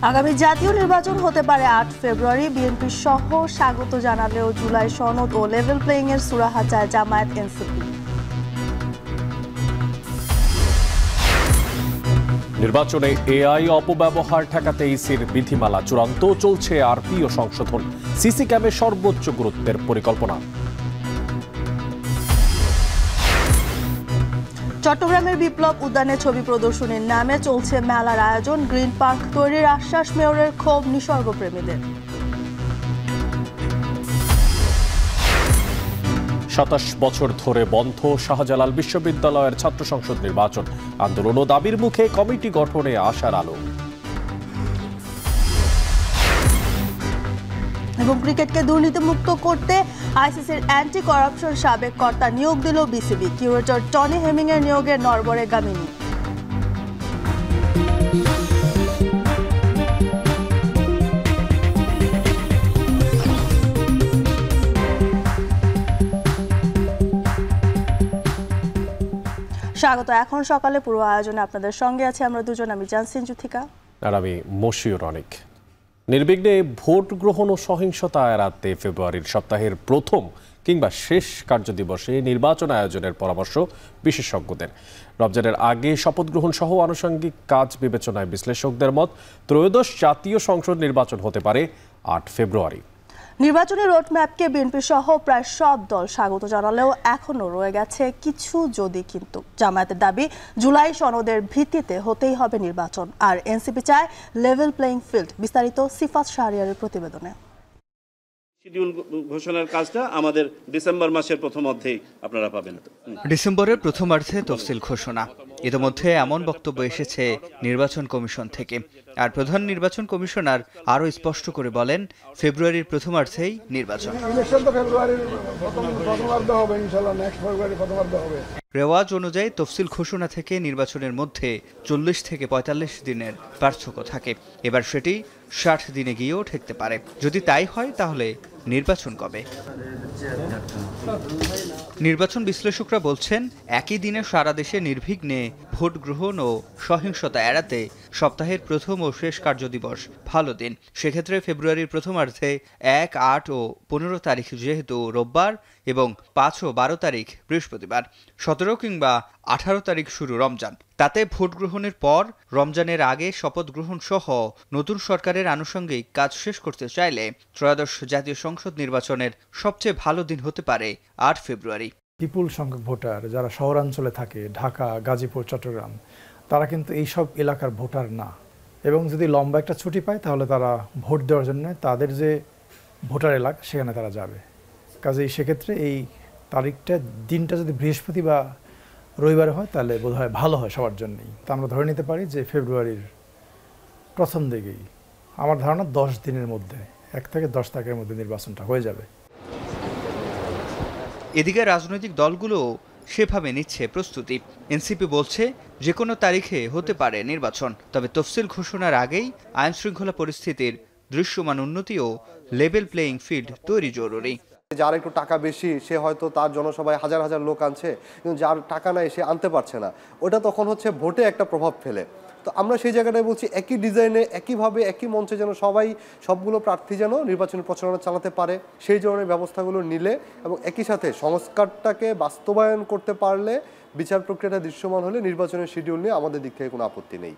আগামী জাতীয় নির্বাচন হতে পারে ৮ ফেব্রুয়ারি। বিএনপি সহ স্বাগত জানালেও জুলাই সনদ ও লেভেল প্লেইং এর সুরাহা চায় জামায়াত এনসিপি। নির্বাচনে এআই অপব্যবহার ঠেকাতে ইসির বিধিমালা চূড়ান্ত, চলছে আরপিও সংশোধন। সিসি ক্যামে সর্বোচ্চ গুরুত্বের পরিকল্পনা। চট্টগ্রামের বিপ্লব উদ্যানে ছবি প্রদর্শনীর নামে চলছে মেলার আয়োজন। গ্রিন পার্ক তৈরির আশ্বাস মেয়রের, ক্ষোভ নিসর্গপ্রেমীদের। ২৭ বছর ধরে বন্ধ শাহজালাল বিশ্ববিদ্যালয়ের ছাত্র সংসদ নির্বাচন। আন্দোলন ও দাবির মুখে কমিটি গঠনে আশার আলো। এবং ক্রিকেটকে দুর্নীতিমুক্ত করতে আইসিসির অ্যান্টি করাপশন সাবেক কর্তা নিয়োগ দিল বিসিবি। কিউরেটর টনি হেমিং এর নিয়োগে নড়বড়ে গামিনী। স্বাগত। এখন সকালে পুরো আয়োজনে আপনাদের সঙ্গে আছে আমরা দুজন, আমি জানসিন জুথিকা আর আমি মশিউর অনিক। নির্বিঘ্নে ভোট গ্রহণ ও সহিংসতা এড়াতে ফেব্রুয়ারির সপ্তাহের প্রথম কিংবা শেষ কার্যদিবসে নির্বাচন আয়োজনের পরামর্শ বিশেষজ্ঞদের। রমজানের আগে শপথ গ্রহণ সহ আনুষঙ্গিক কাজ বিবেচনায় বিশ্লেষকদের মত, ত্রয়োদশ জাতীয় সংসদ নির্বাচন হতে পারে ৮ ফেব্রুয়ারি। নির্বাচনী রোডম্যাপকে বিএনপি সহ প্রায় সব দল স্বাগত জানালেও এখনো রয়ে গেছে কিছু যদি কিন্তু। জামায়াতের দাবি, জুলাই সনদের ভিত্তিতে হতেই হবে নির্বাচন, আর এনসিপি চায় লেভেল প্লেইং ফিল্ড। বিস্তারিত সিফাত শাহরিয়ারের প্রতিবেদনে। শিডিউল ঘোষণার কাজটা আমাদের ডিসেম্বর মাসের প্রথমার্ধেই আপনারা পাবেন। ডিসেম্বরের প্রথমার্ধে তফসিল ঘোষণা। ইতিমধ্যে এমন বক্তব্য এসেছে নির্বাচন কমিশন থেকে। আর প্রধান নির্বাচন কমিশনার আরও স্পষ্ট করে বলেন, ফেব্রুয়ারির প্রথমার্ধেই নির্বাচন। রেওয়াজ অনুযায়ী তফসিল ঘোষণা থেকে নির্বাচনের মধ্যে ৪০ থেকে ৪৫ দিনের পার্থক্য থাকে। এবার সেটি ৬০ দিনে গিয়েও ঠেকতে পারে। যদি তাই হয় তাহলে নির্বাচন কবে? নির্বাচন বিশ্লেষকরা বলছেন, একই দিনে সারা দেশে নির্বিঘ্নে ভোট গ্রহণ ও সহিংসতা এড়াতে সপ্তাহের প্রথম ও শেষ কার্যদিবস ভালো দিন। সেক্ষেত্রে ফেব্রুয়ারির প্রথমার্ধে ১, ৮ ও ১৫ তারিখ যেহেতু রোববার এবং ৫ ও ১২ তারিখ বৃহস্পতিবার, ১৭ কিংবা ১৮ তারিখ শুরু রমজান। তাতে ভোট গ্রহণের পর রমজানের আগে শপথ গ্রহণ সহ নতুন সরকারের আনুষঙ্গিক কাজ শেষ করতে চাইলে ত্রয়োদশ জাতীয় সংসদ নির্বাচনের সবচেয়ে ভালো দিন হতে পারে ৮ ফেব্রুয়ারি। বিপুল সংখ্যক ভোটার যারা শহরাঞ্চলে থাকে, ঢাকা, গাজীপুর, চট্টগ্রাম, তারা কিন্তু এইসব এলাকার ভোটার না। এবং যদি লম্বা একটা ছুটি পায় তাহলে তারা ভোট দেওয়ার জন্য তাদের যে ভোটার এলাকা সেখানে তারা যাবে। কাজেই সেক্ষেত্রে এই তারিখটা, দিনটা যদি বৃহস্পতি বা রবিবারে হয় তাহলে বোধহয় ভালো হয় সবার জন্যই। তা আমরা ধরে নিতে পারি যে ফেব্রুয়ারির প্রথম দিকেই, আমার ধারণা ১০ দিনের মধ্যে, ১ থেকে ১০ তারিখের মধ্যে নির্বাচনটা হয়ে যাবে। এদিকে রাজনৈতিক দলগুলো সেভাবে নিচ্ছে প্রস্তুতি। এনসিপি বলছে যে কোনো তারিখে হতে পারে নির্বাচন, তবে তফসিল ঘোষণার আগেই আইন শৃঙ্খলা পরিস্থিতির দৃশ্যমান উন্নতি ও লেভেল প্লেইং ফিল্ড তৈরি জরুরি। যার একটু টাকা বেশি সে হয়তো তার জনসভায় হাজার হাজার লোক আনছে, কিন্তু যার টাকা নাই সে আনতে পারছে না। ওটা তখন হচ্ছে ভোটে একটা প্রভাব ফেলে। তো আমরা সেই জায়গাটায় বলছি, একই ডিজাইনে, একইভাবে, একই মঞ্চে যেন সবাই, সবগুলো প্রার্থী যেন নির্বাচনী প্রচারণা চালাতে পারে, সেই ধরনের ব্যবস্থাগুলো নিলে এবং একই সাথে সংস্কারটাকে বাস্তবায়ন করতে পারলে, বিচার প্রক্রিয়াটা দৃশ্যমান হলে নির্বাচনের শিডিউল নিয়ে আমাদের দিক থেকে কোনো আপত্তি নেই।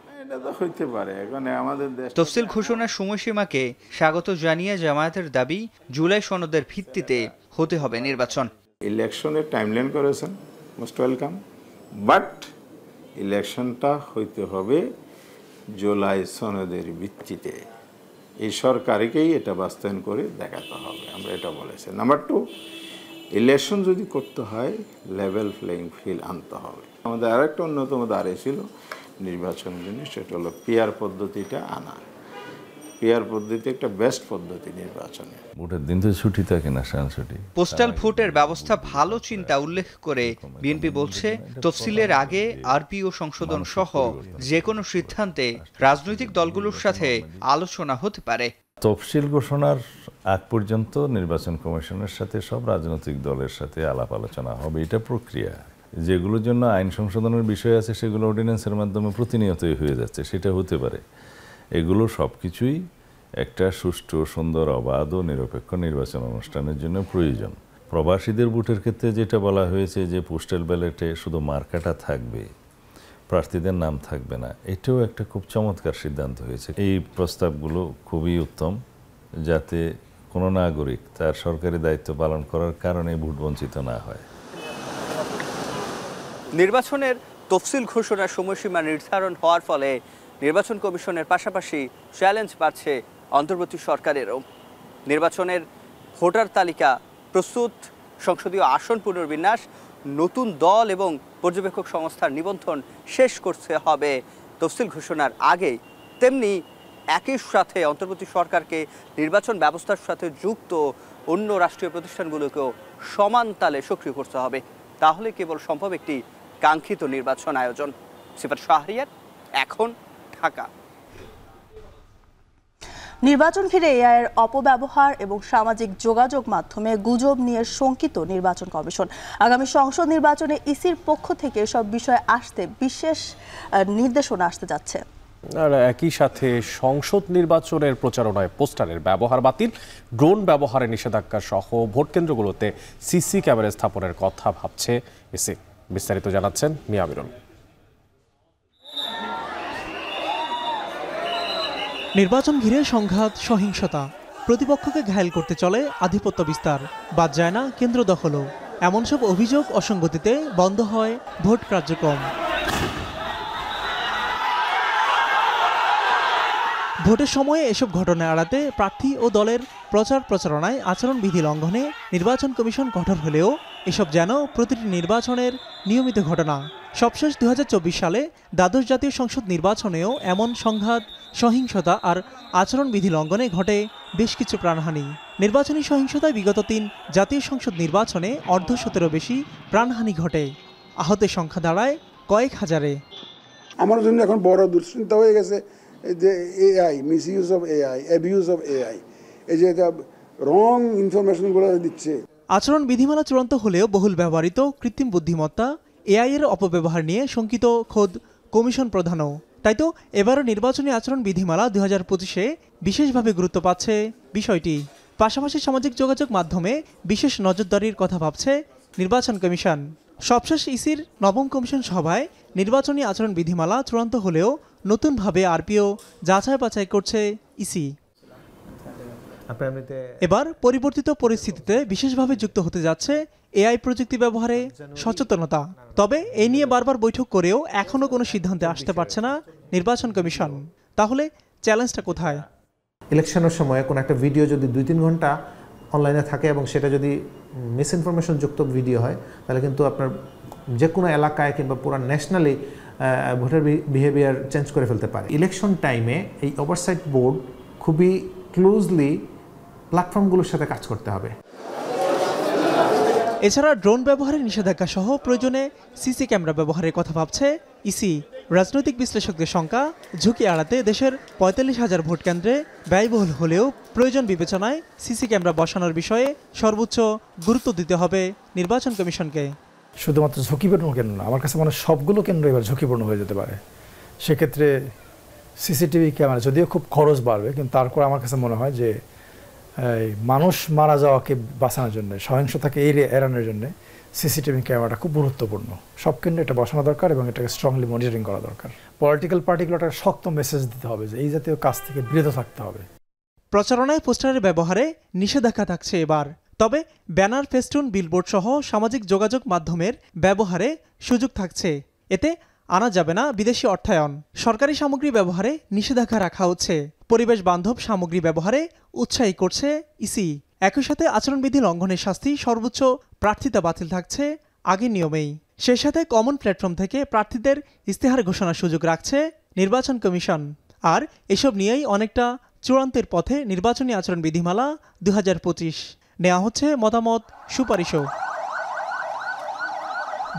তফসিল ঘোষণার সময়সীমাকে স্বাগত জানিয়ে জামায়াতের দাবি, জুলাই সনদের ভিত্তিতে হতে হবে নির্বাচন। ইলেকশনের টাইমলাইন করেছেন, মোস্ট ওয়েলকাম, বাট ইলেকশনটা হইতে হবে জুলাই সনদের ভিত্তিতে। এই সরকারকেই এটা বাস্তবায়ন করে দেখাতে হবে, আমরা এটা বলেছি। নাম্বার 2, ইলেকশন যদি করতে হয় লেভেল প্লেইং ফিল্ড আনতে হবে। আমাদের আরেকটা অন্যতম দাঁড়িয়ে ছিল নির্বাচনের জন্য, সেটা হলো পিয়ার পদ্ধতিটা আনা। পিয়ার পদ্ধতি একটা বেস্ট পদ্ধতি নির্বাচনে। ভোটের দিন তো ছুটি থাকে না, ছুটি। পোস্টাল ভোটের ব্যবস্থা ভালো চিন্তা উল্লেখ করে বিএনপি বলছে, তফসিলের আগে আরপিও সংশোধন সহ যে কোনো সিদ্ধান্তে রাজনৈতিক দলগুলোর সাথে আলোচনা হতে পারে। তফসিল ঘোষণার আগ পর্যন্ত নির্বাচন কমিশনের সাথে সব রাজনৈতিক দলের সাথে আলাপ আলোচনা হবে, এটা প্রক্রিয়া। যেগুলোর জন্য আইন সংশোধনের বিষয় আছে সেগুলো অর্ডিন্যান্সের মাধ্যমে প্রতিনিয়তই হয়ে যাচ্ছে, সেটা হতে পারে। এগুলো সব কিছুই একটা সুষ্ঠু, সুন্দর, অবাধ ও নিরপেক্ষ নির্বাচন অনুষ্ঠানের জন্য প্রয়োজন। প্রবাসীদের ভোটের ক্ষেত্রে যেটা বলা হয়েছে যে পোস্টাল ব্যালটে শুধু মার্কাটা থাকবে, প্রার্থীদের নাম থাকবে না, এটাও একটা খুব চমৎকার সিদ্ধান্ত হয়েছে। এই প্রস্তাবগুলো খুবই উত্তম, যাতে কোনো নাগরিক তার সরকারি দায়িত্ব পালন করার কারণে ভোট বঞ্চিত না হয়। নির্বাচনের তফসিল ঘোষণার সময়সীমা নির্ধারণ হওয়ার ফলে নির্বাচন কমিশনের পাশাপাশি চ্যালেঞ্জ বাড়ছে অন্তর্বর্তী সরকারেরও। নির্বাচনের ভোটার তালিকা প্রস্তুত, সংসদীয় আসন পুনর্বিন্যাস, নতুন দল এবং পর্যবেক্ষক সংস্থার নিবন্ধন শেষ করতে হবে তফসিল ঘোষণার আগেই। তেমনি একই সাথে অন্তর্বর্তী সরকারকে নির্বাচন ব্যবস্থার সাথে যুক্ত অন্য রাষ্ট্রীয় প্রতিষ্ঠানগুলোকেও সমান তালে সক্রিয় করতে হবে। তাহলে কেবল সম্ভব একটি কাঙ্ক্ষিত নির্বাচন আয়োজন। সিফাত শাহরিয়ার, এখন, ঢাকা। নির্বাচন ঘিরে এআইয়ের অপব্যবহার এবং সামাজিক যোগাযোগ মাধ্যমে গুজব নিয়ে শঙ্কিত নির্বাচন কমিশন। আগামী সংসদ নির্বাচনে ইসির পক্ষ থেকে এসব বিষয়ে আসতে বিশেষ নির্দেশনা আসতে যাচ্ছে। আর একই সাথে সংসদ নির্বাচনের প্রচারণায় পোস্টারের ব্যবহার বাতিল, ড্রোন ব্যবহারে নিষেধাজ্ঞা সহ ভোট কেন্দ্রগুলোতে সিসি ক্যামেরা স্থাপনের কথা ভাবছে ইসি। বিস্তারিত জানাচ্ছেন মিয়া আমিরুল। নির্বাচন ঘিরে সংঘাত, সহিংসতা, প্রতিপক্ষকে ঘায়েল করতে চলে আধিপত্য বিস্তার, বাদ যায় না কেন্দ্র দখলও। এমন সব অভিযোগ অসঙ্গতিতে বন্ধ হয় ভোট কার্যক্রম। ভোটের সময়ে এসব ঘটনা এড়াতে প্রার্থী ও দলের প্রচারণায় আচরণবিধি লঙ্ঘনে নির্বাচন কমিশন কঠোর হলেও এসব যেন প্রতিটি নির্বাচনের নিয়মিত ঘটনা। সবশেষ 2024 সালে দ্বাদশ জাতীয় সংসদ নির্বাচনেও এমন সংঘাত, সহিংসতা আর আচরণবিধি লঙ্ঘনে ঘটে বেশ কিছু প্রাণহানি। নির্বাচনী সহিংসতায় বিগত 3 জাতীয় সংসদ নির্বাচনে অর্ধশতেরও বেশি প্রাণহানি ঘটে। আহতের সংখ্যা দাঁড়ায় কয়েক হাজারে। আমার জন্য এখন বড় দুশ্চিন্তা হয়ে গেছে যে AI, misuse of AI, abuse of AI, এই যে রং ইনফরমেশনগুলো দিচ্ছে। আচরণ বিধিমালা চূড়ান্ত হলেও বহুল ব্যবহৃত কৃত্রিম বুদ্ধিমত্তা, এআই এর অপব্যবহার নিয়ে শঙ্কিত খোদ কমিশন প্রধানও। তাই তো এবারও নির্বাচনী আচরণ বিধিমালা 2025-এ বিশেষভাবে গুরুত্ব পাচ্ছে বিষয়টি। পাশাপাশি সামাজিক যোগাযোগ মাধ্যমে বিশেষ নজরদারির কথা ভাবছে নির্বাচন কমিশন। সবশেষ ইসির নবম কমিশন সভায় নির্বাচনী আচরণ বিধিমালা চূড়ান্ত হলেও নতুনভাবে আরপিও যাচাই বাছাই করছে ইসি। এবার পরিবর্তিত পরিস্থিতিতে বিশেষভাবে যুক্ত হতে যাচ্ছে এআই প্রযুক্তি ব্যবহারে সচেতনতা। তবে এ নিয়ে বারবার বৈঠক করেও এখনো কোনো সিদ্ধান্তে আসতে পারছে না নির্বাচন কমিশন। তাহলে চ্যালেঞ্জটা কোথায়? ইলেকশনের সময় কোনো একটা ভিডিও যদি 2-3 ঘন্টা অনলাইনে থাকে এবং সেটা যদি মিস ইনফরমেশন যুক্ত ভিডিও হয়, তাহলে কিন্তু আপনার যে কোনো এলাকায় কিংবা পুরো ন্যাশনালি ভোটার বিহেভিয়ার চেঞ্জ করে ফেলতে পারে। ইলেকশন টাইমে এই ওভারসাইট বোর্ড খুবই ক্লোজলি প্ল্যাটফর্মগুলোর সাথে কাজ করতে হবে। এছাড়া ড্রোন ব্যবহারের নিষেধাজ্ঞা সহ প্রয়োজনে সিসি ক্যামেরা ব্যবহারের কথা ভাবছে ইসি। রাজনৈতিক বিশ্লেষকদের শঙ্কা, ঝুঁকি এড়াতে দেশের 45,000 ভোট কেন্দ্রে ব্যয়বহুল হলেও প্রয়োজন বিবেচনায় সিসি ক্যামেরা বসানোর বিষয়ে সর্বোচ্চ গুরুত্ব দিতে হবে নির্বাচন কমিশনকে। শুধুমাত্র ঝুঁকিপূর্ণ কেন্দ্র না, আমার কাছে মনে হয় সবগুলো কেন্দ্র এবার ঝুঁকিপূর্ণ হয়ে যেতে পারে। সেক্ষেত্রে সিসিটিভি ক্যামেরা যদিও খুব খরচ বাড়বে, কিন্তু তারপর আমার কাছে মনে হয় যে মানুষ মারা যাওয়াকে বাঁচানোর জন্য, সহিংসতাকে এড়ানোর জন্য সিসিটিভি ক্যামেরাটা খুব গুরুত্বপূর্ণ। সব কেন্দ্রে এটা বসানো দরকার এবং এটাকে স্ট্রংলি মনিটরিং করা দরকার। পলিটিক্যাল পার্টিগুলোটা শক্ত মেসেজ দিতে হবে যে এই জাতীয় কাজ থেকে বিরত থাকতে হবে। প্রচারণায় পোস্টারের ব্যবহারে নিষেধাজ্ঞা থাকছে এবার। তবে ব্যানার, ফেস্টুন, বিলবোর্ড সহ সামাজিক যোগাযোগ মাধ্যমের ব্যবহারে সুযোগ থাকছে। এতে আনা যাবে না বিদেশি অর্থায়ন। সরকারি সামগ্রী ব্যবহারে নিষেধাজ্ঞা রাখা হচ্ছে। পরিবেশ বান্ধব সামগ্রী ব্যবহারে উৎসাহী করছে ইসি। একই সাথে আচরণবিধি লঙ্ঘনের শাস্তি সর্বোচ্চ প্রার্থিতা বাতিল থাকছে আগের নিয়মেই। সেই সাথে কমন প্ল্যাটফর্ম থেকে প্রার্থীদের ইস্তেহার ঘোষণার সুযোগ রাখছে নির্বাচন কমিশন। আর এসব নিয়েই অনেকটা চূড়ান্তের পথে নির্বাচনী আচরণ বিধিমালা 2025। নেওয়া হচ্ছে মতামত, সুপারিশও।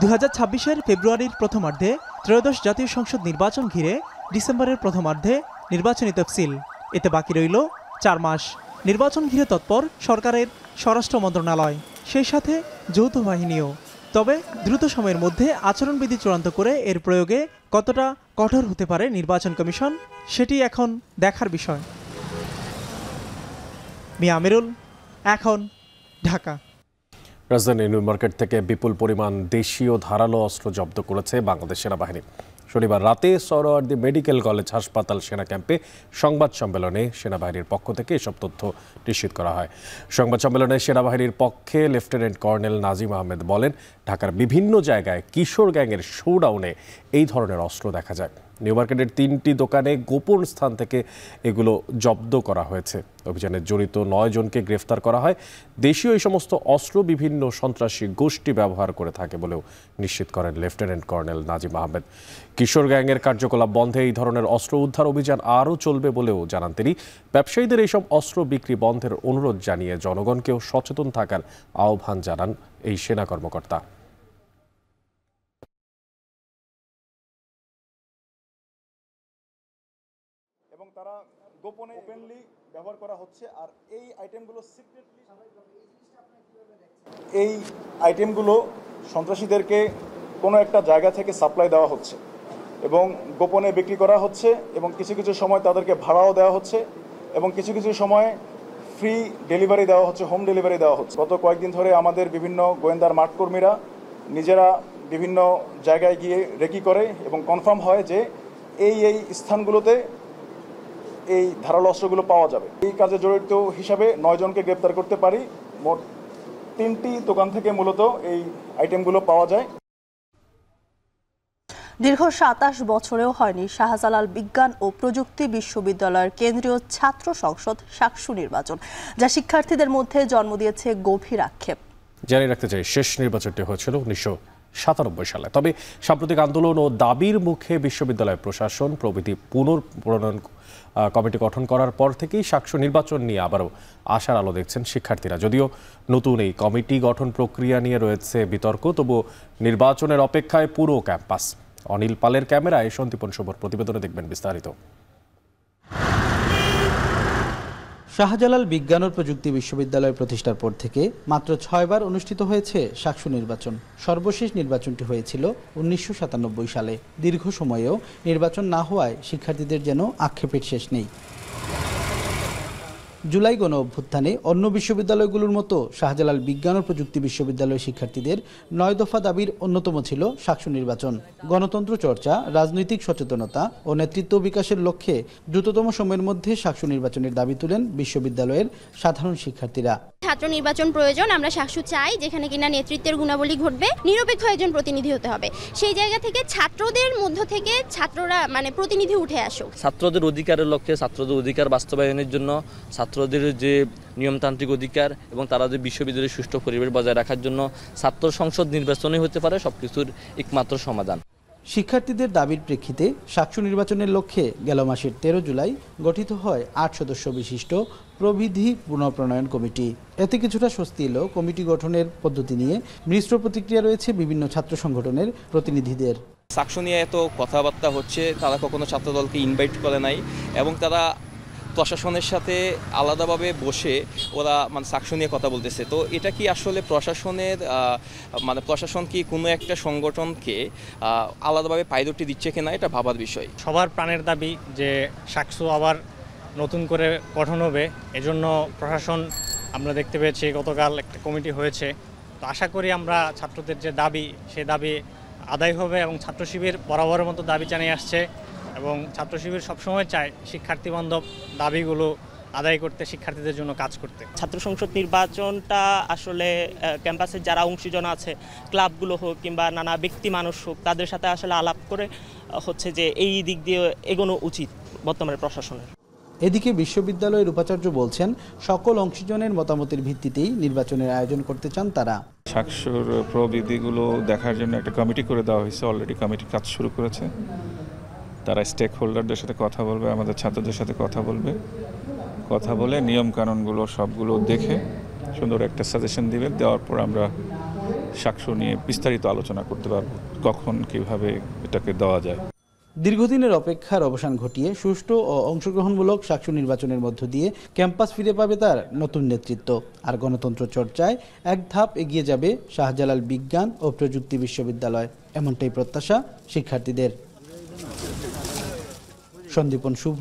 2026-এর ফেব্রুয়ারির প্রথমার্ধে ত্রয়োদশ জাতীয় সংসদ নির্বাচন ঘিরে ডিসেম্বরের প্রথমার্ধে নির্বাচনী তফসিল। এতে বাকি রইল 4 মাস। নির্বাচন ঘিরে তৎপর সরকারের স্বরাষ্ট্র মন্ত্রণালয়, সেই সাথে যৌথ বাহিনীও। তবে দ্রুত সময়ের মধ্যে আচরণবিধি চূড়ান্ত করে এর প্রয়োগে কতটা কঠোর হতে পারে নির্বাচন কমিশন, সেটি এখন দেখার বিষয়। মিয়া আমিরুল, এখন, ঢাকা। রাজধানী নিউ মার্কেট থেকে বিপুল পরিমাণ দেশীয় ধারালো অস্ত্র জব্দ করেছে বাংলাদেশ সেনাবাহিনী। শনিবার রাতে সোহরাওয়ার্দী মেডিকেল কলেজ হাসপাতাল সেনা ক্যাম্পে সংবাদ সম্মেলনে সেনাবাহিনীর পক্ষ থেকে এসব তথ্য নিশ্চিত করা হয়। সংবাদ সম্মেলনে সেনাবাহিনীর পক্ষে লেফটেন্যান্ট কর্নেল নাজিম আহমেদ বলেন, ঢাকার বিভিন্ন জায়গায় কিশোর গ্যাংয়ের শোডাউনে এই ধরনের অস্ত্র দেখা যায়। নিউ মার্কেটের 3টি দোকানে গোপন স্থান থেকে এগুলো জব্দ করা হয়েছে। অভিযানে জড়িত 9 জনকে গ্রেফতার করা হয়। দেশীয় এই সমস্ত অস্ত্র বিভিন্ন সন্ত্রাসী গোষ্ঠী ব্যবহার করে থাকে বলেও নিশ্চিত করেন লেফটেন্যান্ট কর্নেল নাজিম আহমেদ। কিশোর গ্যাংয়ের কার্যকলাপ বন্ধে এই ধরনের অস্ত্র উদ্ধার অভিযান আরও চলবে বলেও জানান তিনি। ব্যবসায়ীদের এইসব অস্ত্র বিক্রি বন্ধের অনুরোধ জানিয়ে জনগণকেও সচেতন থাকার আহ্বান জানান এই সেনা কর্মকর্তা। এবং তারা গোপনে ওপেনলি ব্যবহার করা হচ্ছে। আর এই আইটেমগুলো সিক্রেটলি, এই আইটেমগুলো সন্ত্রাসীদেরকে কোনো একটা জায়গা থেকে সাপ্লাই দেওয়া হচ্ছে এবং গোপনে বিক্রি করা হচ্ছে এবং কিছু কিছু সময় তাদেরকে ভাড়াও দেওয়া হচ্ছে এবং কিছু কিছু সময় ফ্রি ডেলিভারি দেওয়া হচ্ছে, হোম ডেলিভারি দেওয়া হচ্ছে। গত কয়েকদিন ধরে আমাদের বিভিন্ন গোয়েন্দার মাঠকর্মীরা নিজেরা বিভিন্ন জায়গায় গিয়ে রেকি করে এবং কনফার্ম হয় যে এই স্থানগুলোতে এই ধারালো অস্ত্রগুলো পাওয়া যাবে। এই কাজে জড়িত হিসাবে 9 জনকে গ্রেপ্তার করতে পারি। মোট 3টি দোকান থেকে মূলত এই আইটেমগুলো পাওয়া যায়। দীর্ঘ 27 বছরেও হয়নি শাহজালাল বিজ্ঞান ও প্রযুক্তি বিশ্ববিদ্যালয়ের কেন্দ্রীয় ছাত্র সংসদ শাকসু নির্বাচন, যা শিক্ষার্থীদের মধ্যে জন্ম দিয়েছে গভীর আক্ষেপ। জানিয়ে রাখতে চাই, শেষ নির্বাচনটি হয়েছিল 1997 সালে। তবে সাম্প্রতিক আন্দোলন ও দাবির মুখে বিশ্ববিদ্যালয় প্রশাসন প্রভৃতি পুনর্প্রণয়ন কমিটি গঠন করার পর থেকেই শাকসু নির্বাচন নিয়ে আবারও আশার আলো দেখছেন শিক্ষার্থীরা। যদিও নতুন এই কমিটি গঠন প্রক্রিয়া নিয়ে রয়েছে বিতর্ক, তবুও নির্বাচনের অপেক্ষায় পুরো ক্যাম্পাস। অনিল পালের ক্যামেরায় সন্দীপন শুভর প্রতিবেদনে দেখবেন বিস্তারিত। শাহজালাল বিজ্ঞান ও প্রযুক্তি বিশ্ববিদ্যালয় প্রতিষ্ঠার পর থেকে মাত্র 6 বার অনুষ্ঠিত হয়েছে শাকসু নির্বাচন। সর্বশেষ নির্বাচনটি হয়েছিল 1997 সালে। দীর্ঘ সময়েও নির্বাচন না হওয়ায় শিক্ষার্থীদের যেন আক্ষেপের শেষ নেই। জুলাই গণ অভ্যুত্থানে অন্য বিশ্ববিদ্যালয়গুলোর মতো শাহজালাল বিজ্ঞান ও প্রযুক্তি বিশ্ববিদ্যালয় শিক্ষার্থীদের 9 দফা দাবির অন্যতম ছিল শাকসু নির্বাচন। গণতন্ত্র চর্চা, রাজনৈতিক সচেতনতা ও নেতৃত্ব বিকাশের লক্ষ্যে দ্রুততম সময়ের মধ্যে শাকসু নির্বাচনের দাবি তুলেন বিশ্ববিদ্যালয়ের সাধারণ শিক্ষার্থীরা। ছাত্র নির্বাচন প্রয়োজন, আমরা শাকসু চাই যেখানে কিনা নেতৃত্বের গুণাবলী ঘটবে, নিরপেক্ষ একজন প্রতিনিধি হতে হবে। সেই জায়গা থেকে ছাত্রদের মধ্য থেকে ছাত্ররা প্রতিনিধি উঠে আসুক। ছাত্রদের অধিকারের লক্ষ্যে, ছাত্রদের অধিকার বাস্তবায়নের জন্য, ছাত্রদের যে নিয়মতান্ত্রিক অধিকার এবং তারা যে বিশ্ববিদ্যালয়ের সুষ্ঠু পরিবেশ বজায় রাখার জন্য ছাত্র সংসদ নির্বাচনই হতে পারে সবকিছুর একমাত্র সমাধান। শিক্ষার্থীদের দাবির প্রেক্ষিতে শাকসু নির্বাচনের লক্ষ্যে গেল মাসের 13 জুলাই গঠিত হয় 8 সদস্য বিশিষ্ট প্রবিধি পুনঃপ্রণয়ন কমিটি। এতে কিছুটা স্বস্তি এলো কমিটি গঠনের পদ্ধতি নিয়ে। মিশ্র প্রতিক্রিয়া রয়েছে বিভিন্ন ছাত্র সংগঠনের প্রতিনিধিদের। শাকসু নিয়ে এত কথাবার্তা হচ্ছে, তারা কখনো ছাত্রদলকে ইনভাইট করে নাই এবং তারা প্রশাসনের সাথে আলাদাভাবে বসে ওরা শাকসু নিয়ে কথা বলতেছে। তো এটা কি আসলে প্রশাসনের প্রশাসন কি কোনো একটা সংগঠনকে আলাদাভাবে পায়দটি দিচ্ছে কিনা, এটা ভাবার বিষয়। সবার প্রাণের দাবি যে শাকসু আবার নতুন করে গঠন হবে, এজন্য প্রশাসন আমরা দেখতে পেয়েছি গতকাল একটা কমিটি হয়েছে। তো আশা করি আমরা ছাত্রদের যে দাবি সে দাবি আদায় হবে এবং ছাত্র শিবির বরাবরের মতো দাবি জানিয়ে আসছে এবং ছাত্র শিবির সবসময় চায় শিক্ষার্থী বান্ধব দাবিগুলো আদায় করতে, শিক্ষার্থীদের জন্য কাজ করতে। ছাত্র সংসদ নির্বাচনটা আসলে ক্যাম্পাসের যারা অংশীজন আছে, ক্লাবগুলো হোক কিংবা নানা ব্যক্তি মানুষ হোক, তাদের সাথে আসলে আলাপ করে হচ্ছে যে এই দিক দিয়ে এগোনো উচিত বর্তমানে প্রশাসনের। এদিকে বিশ্ববিদ্যালয়ের উপাচার্য বলছেন, সকল অংশীজনের মতামতের ভিত্তিতেই নির্বাচনের আয়োজন করতে চান তারা। শাকসুর প্রবিধিগুলো দেখার জন্য একটা কমিটি করে দেওয়া হয়েছে, অলরেডি কমিটি কাজ শুরু করেছে। তারা স্টেক হোল্ডারদের সাথে কথা বলবে, আমাদের ছাত্রদের সাথে কথা বলে নিয়মকানুনগুলো সবগুলো দেখে সুন্দর একটা সাজেশন দিবে। দেওয়ার পর আমরা শাকসু নিয়ে বিস্তারিত আলোচনা করতে পারবো, কখন কিভাবে এটাকে দেওয়া যায়। দীর্ঘদিনের অপেক্ষার অবসান ঘটিয়ে সুষ্ঠু ও অংশগ্রহণমূলক শাকসু নির্বাচনের মধ্য দিয়ে ক্যাম্পাস ফিরে পাবে তার নতুন নেতৃত্ব। আর গণতন্ত্র চর্চায় এক ধাপ এগিয়ে যাবে শাহজালাল বিজ্ঞান ও প্রযুক্তি বিশ্ববিদ্যালয়, এমনটাই প্রত্যাশা শিক্ষার্থীদের। সন্দীপন শুভ,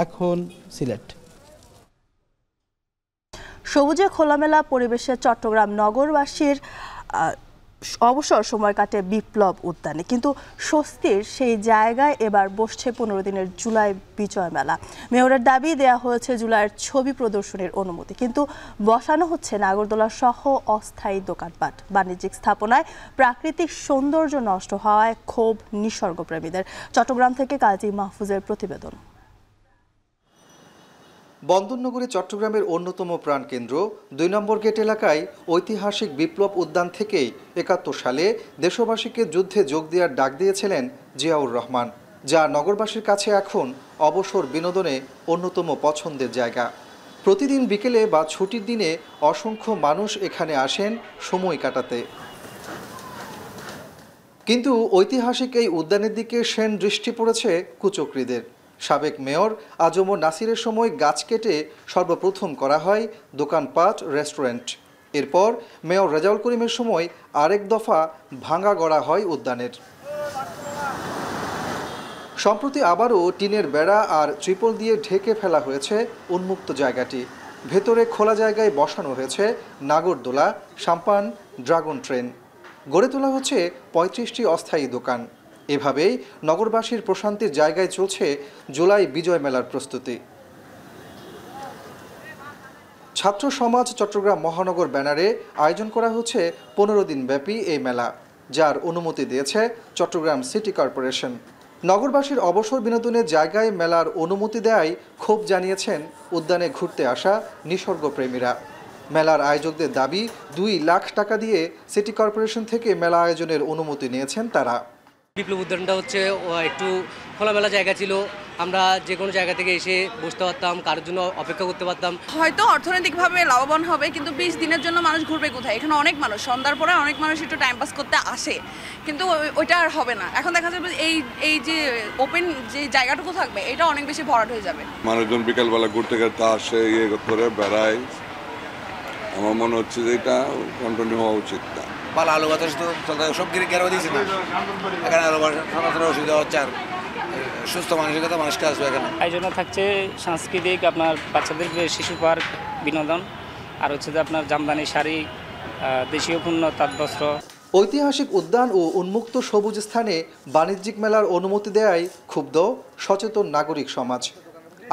এখন সিলেট। সবুজে খোলামেলা পরিবেশে চট্টগ্রাম নগরবাসীর অবসর সময় কাটে বিপ্লব উদ্যানে, কিন্তু স্বস্তির সেই জায়গায় এবার বসছে 15 দিনের জুলাই বিজয় মেলা। মেয়রের দাবি দেয়া হয়েছে জুলাইয়ের ছবি প্রদর্শনীর অনুমতি, কিন্তু বসানো হচ্ছে নাগরদোলা সহ অস্থায়ী দোকানপাট। বাণিজ্যিক স্থাপনায় প্রাকৃতিক সৌন্দর্য নষ্ট হওয়ায় ক্ষোভ নিসর্গপ্রেমীদের। চট্টগ্রাম থেকে কাজী মাহফুজের প্রতিবেদন। বন্দরনগরী চট্টগ্রামের অন্যতম প্রাণকেন্দ্র 2 নম্বর গেট এলাকায় ঐতিহাসিক বিপ্লব উদ্যান থেকেই 71 সালে দেশবাসীকে যুদ্ধে যোগ দেওয়ার ডাক দিয়েছিলেন জিয়াউর রহমান, যা নগরবাসীর কাছে এখন অবসর বিনোদনে অন্যতম পছন্দের জায়গা। প্রতিদিন বিকেলে বা ছুটির দিনে অসংখ্য মানুষ এখানে আসেন সময় কাটাতে। কিন্তু ঐতিহাসিক এই উদ্যানের দিকে সেন দৃষ্টি পড়েছে কুচক্রীদের। সাবেক মেয়র আজম নাসিরের সময় গাছ কেটে সর্বপ্রথম করা হয় দোকানপাট, রেস্টুরেন্ট। এরপর মেয়র রেজাউল করিমের সময় আরেক দফা ভাঙা গড়া হয় উদ্যানের। সম্প্রতি আবারও টিনের বেড়া আর ত্রিপল দিয়ে ঢেকে ফেলা হয়েছে উন্মুক্ত জায়গাটি। ভেতরে খোলা জায়গায় বসানো হয়েছে নাগরদোলা, সাম্পান, ড্রাগন ট্রেন। গড়ে তোলা হচ্ছে 35টি অস্থায়ী দোকান। এভাবেই নগরবাসীর প্রশান্তির জায়গায় চলছে জুলাই বিজয় মেলার প্রস্তুতি। ছাত্র সমাজ চট্টগ্রাম মহানগর ব্যানারে আয়োজন করা হচ্ছে 15 দিন ব্যাপী এই মেলা, যার অনুমতি দিয়েছে চট্টগ্রাম সিটি কর্পোরেশন। নগরবাসীর অবসর বিনোদনের জায়গায় মেলার অনুমতি দেয়ায় ক্ষোভ জানিয়েছেন উদ্যানে ঘুরতে আসা নিসর্গপ্রেমীরা। মেলার আয়োজকদের দাবি 2 লাখ টাকা দিয়ে সিটি কর্পোরেশন থেকে মেলা আয়োজনের অনুমতি নিয়েছেন তারা। বিপ্লব উদ্যানটা হচ্ছে একটু খোলামেলা জায়গা ছিল, আমরা যে কোনো জায়গা থেকে এসে বসতে পারতাম, কারোর জন্য অপেক্ষা করতে পারতাম। হয়তো অর্থনৈতিকভাবে লাভবান হবে, কিন্তু 20 দিনের জন্য মানুষ ঘুরবে কোথায়? এখানে অনেক মানুষ সন্ধ্যার পরে অনেক মানুষ একটু টাইম পাস করতে আসে, কিন্তু ওইটা আর হবে না। এখন দেখা যাবে এই যে ওপেন যে জায়গাটুকু থাকবে এটা অনেক বেশি ভরাট হয়ে যাবে। মানুষজন বিকালবেলা ঘুরতে ঘুরতে আসে, ইয়ে করে বেড়ায়। আমার মনে হচ্ছে যে এটা কন্টিনিউ হওয়া উচিত না। পালা আলু বাতাস তো চলতে সব গেরো দিয়েছে না, এখানে আলু বাতাস অসুবিধা হচ্ছে। আর সুস্থ মানসিকতা মানুষকে আসবে এখানে। এই জন্য থাকছে সাংস্কৃতিক, আপনার বাচ্চাদের শিশু পার্ক, বিনোদন, আর হচ্ছে যে আপনার জামদানি শাড়ি, দেশীয় পণ্য, তাঁতবস্ত্র। ঐতিহাসিক উদ্যান ও উন্মুক্ত সবুজ স্থানে বাণিজ্যিক মেলার অনুমতি দেয়ায় ক্ষুব্ধ সচেতন নাগরিক সমাজ।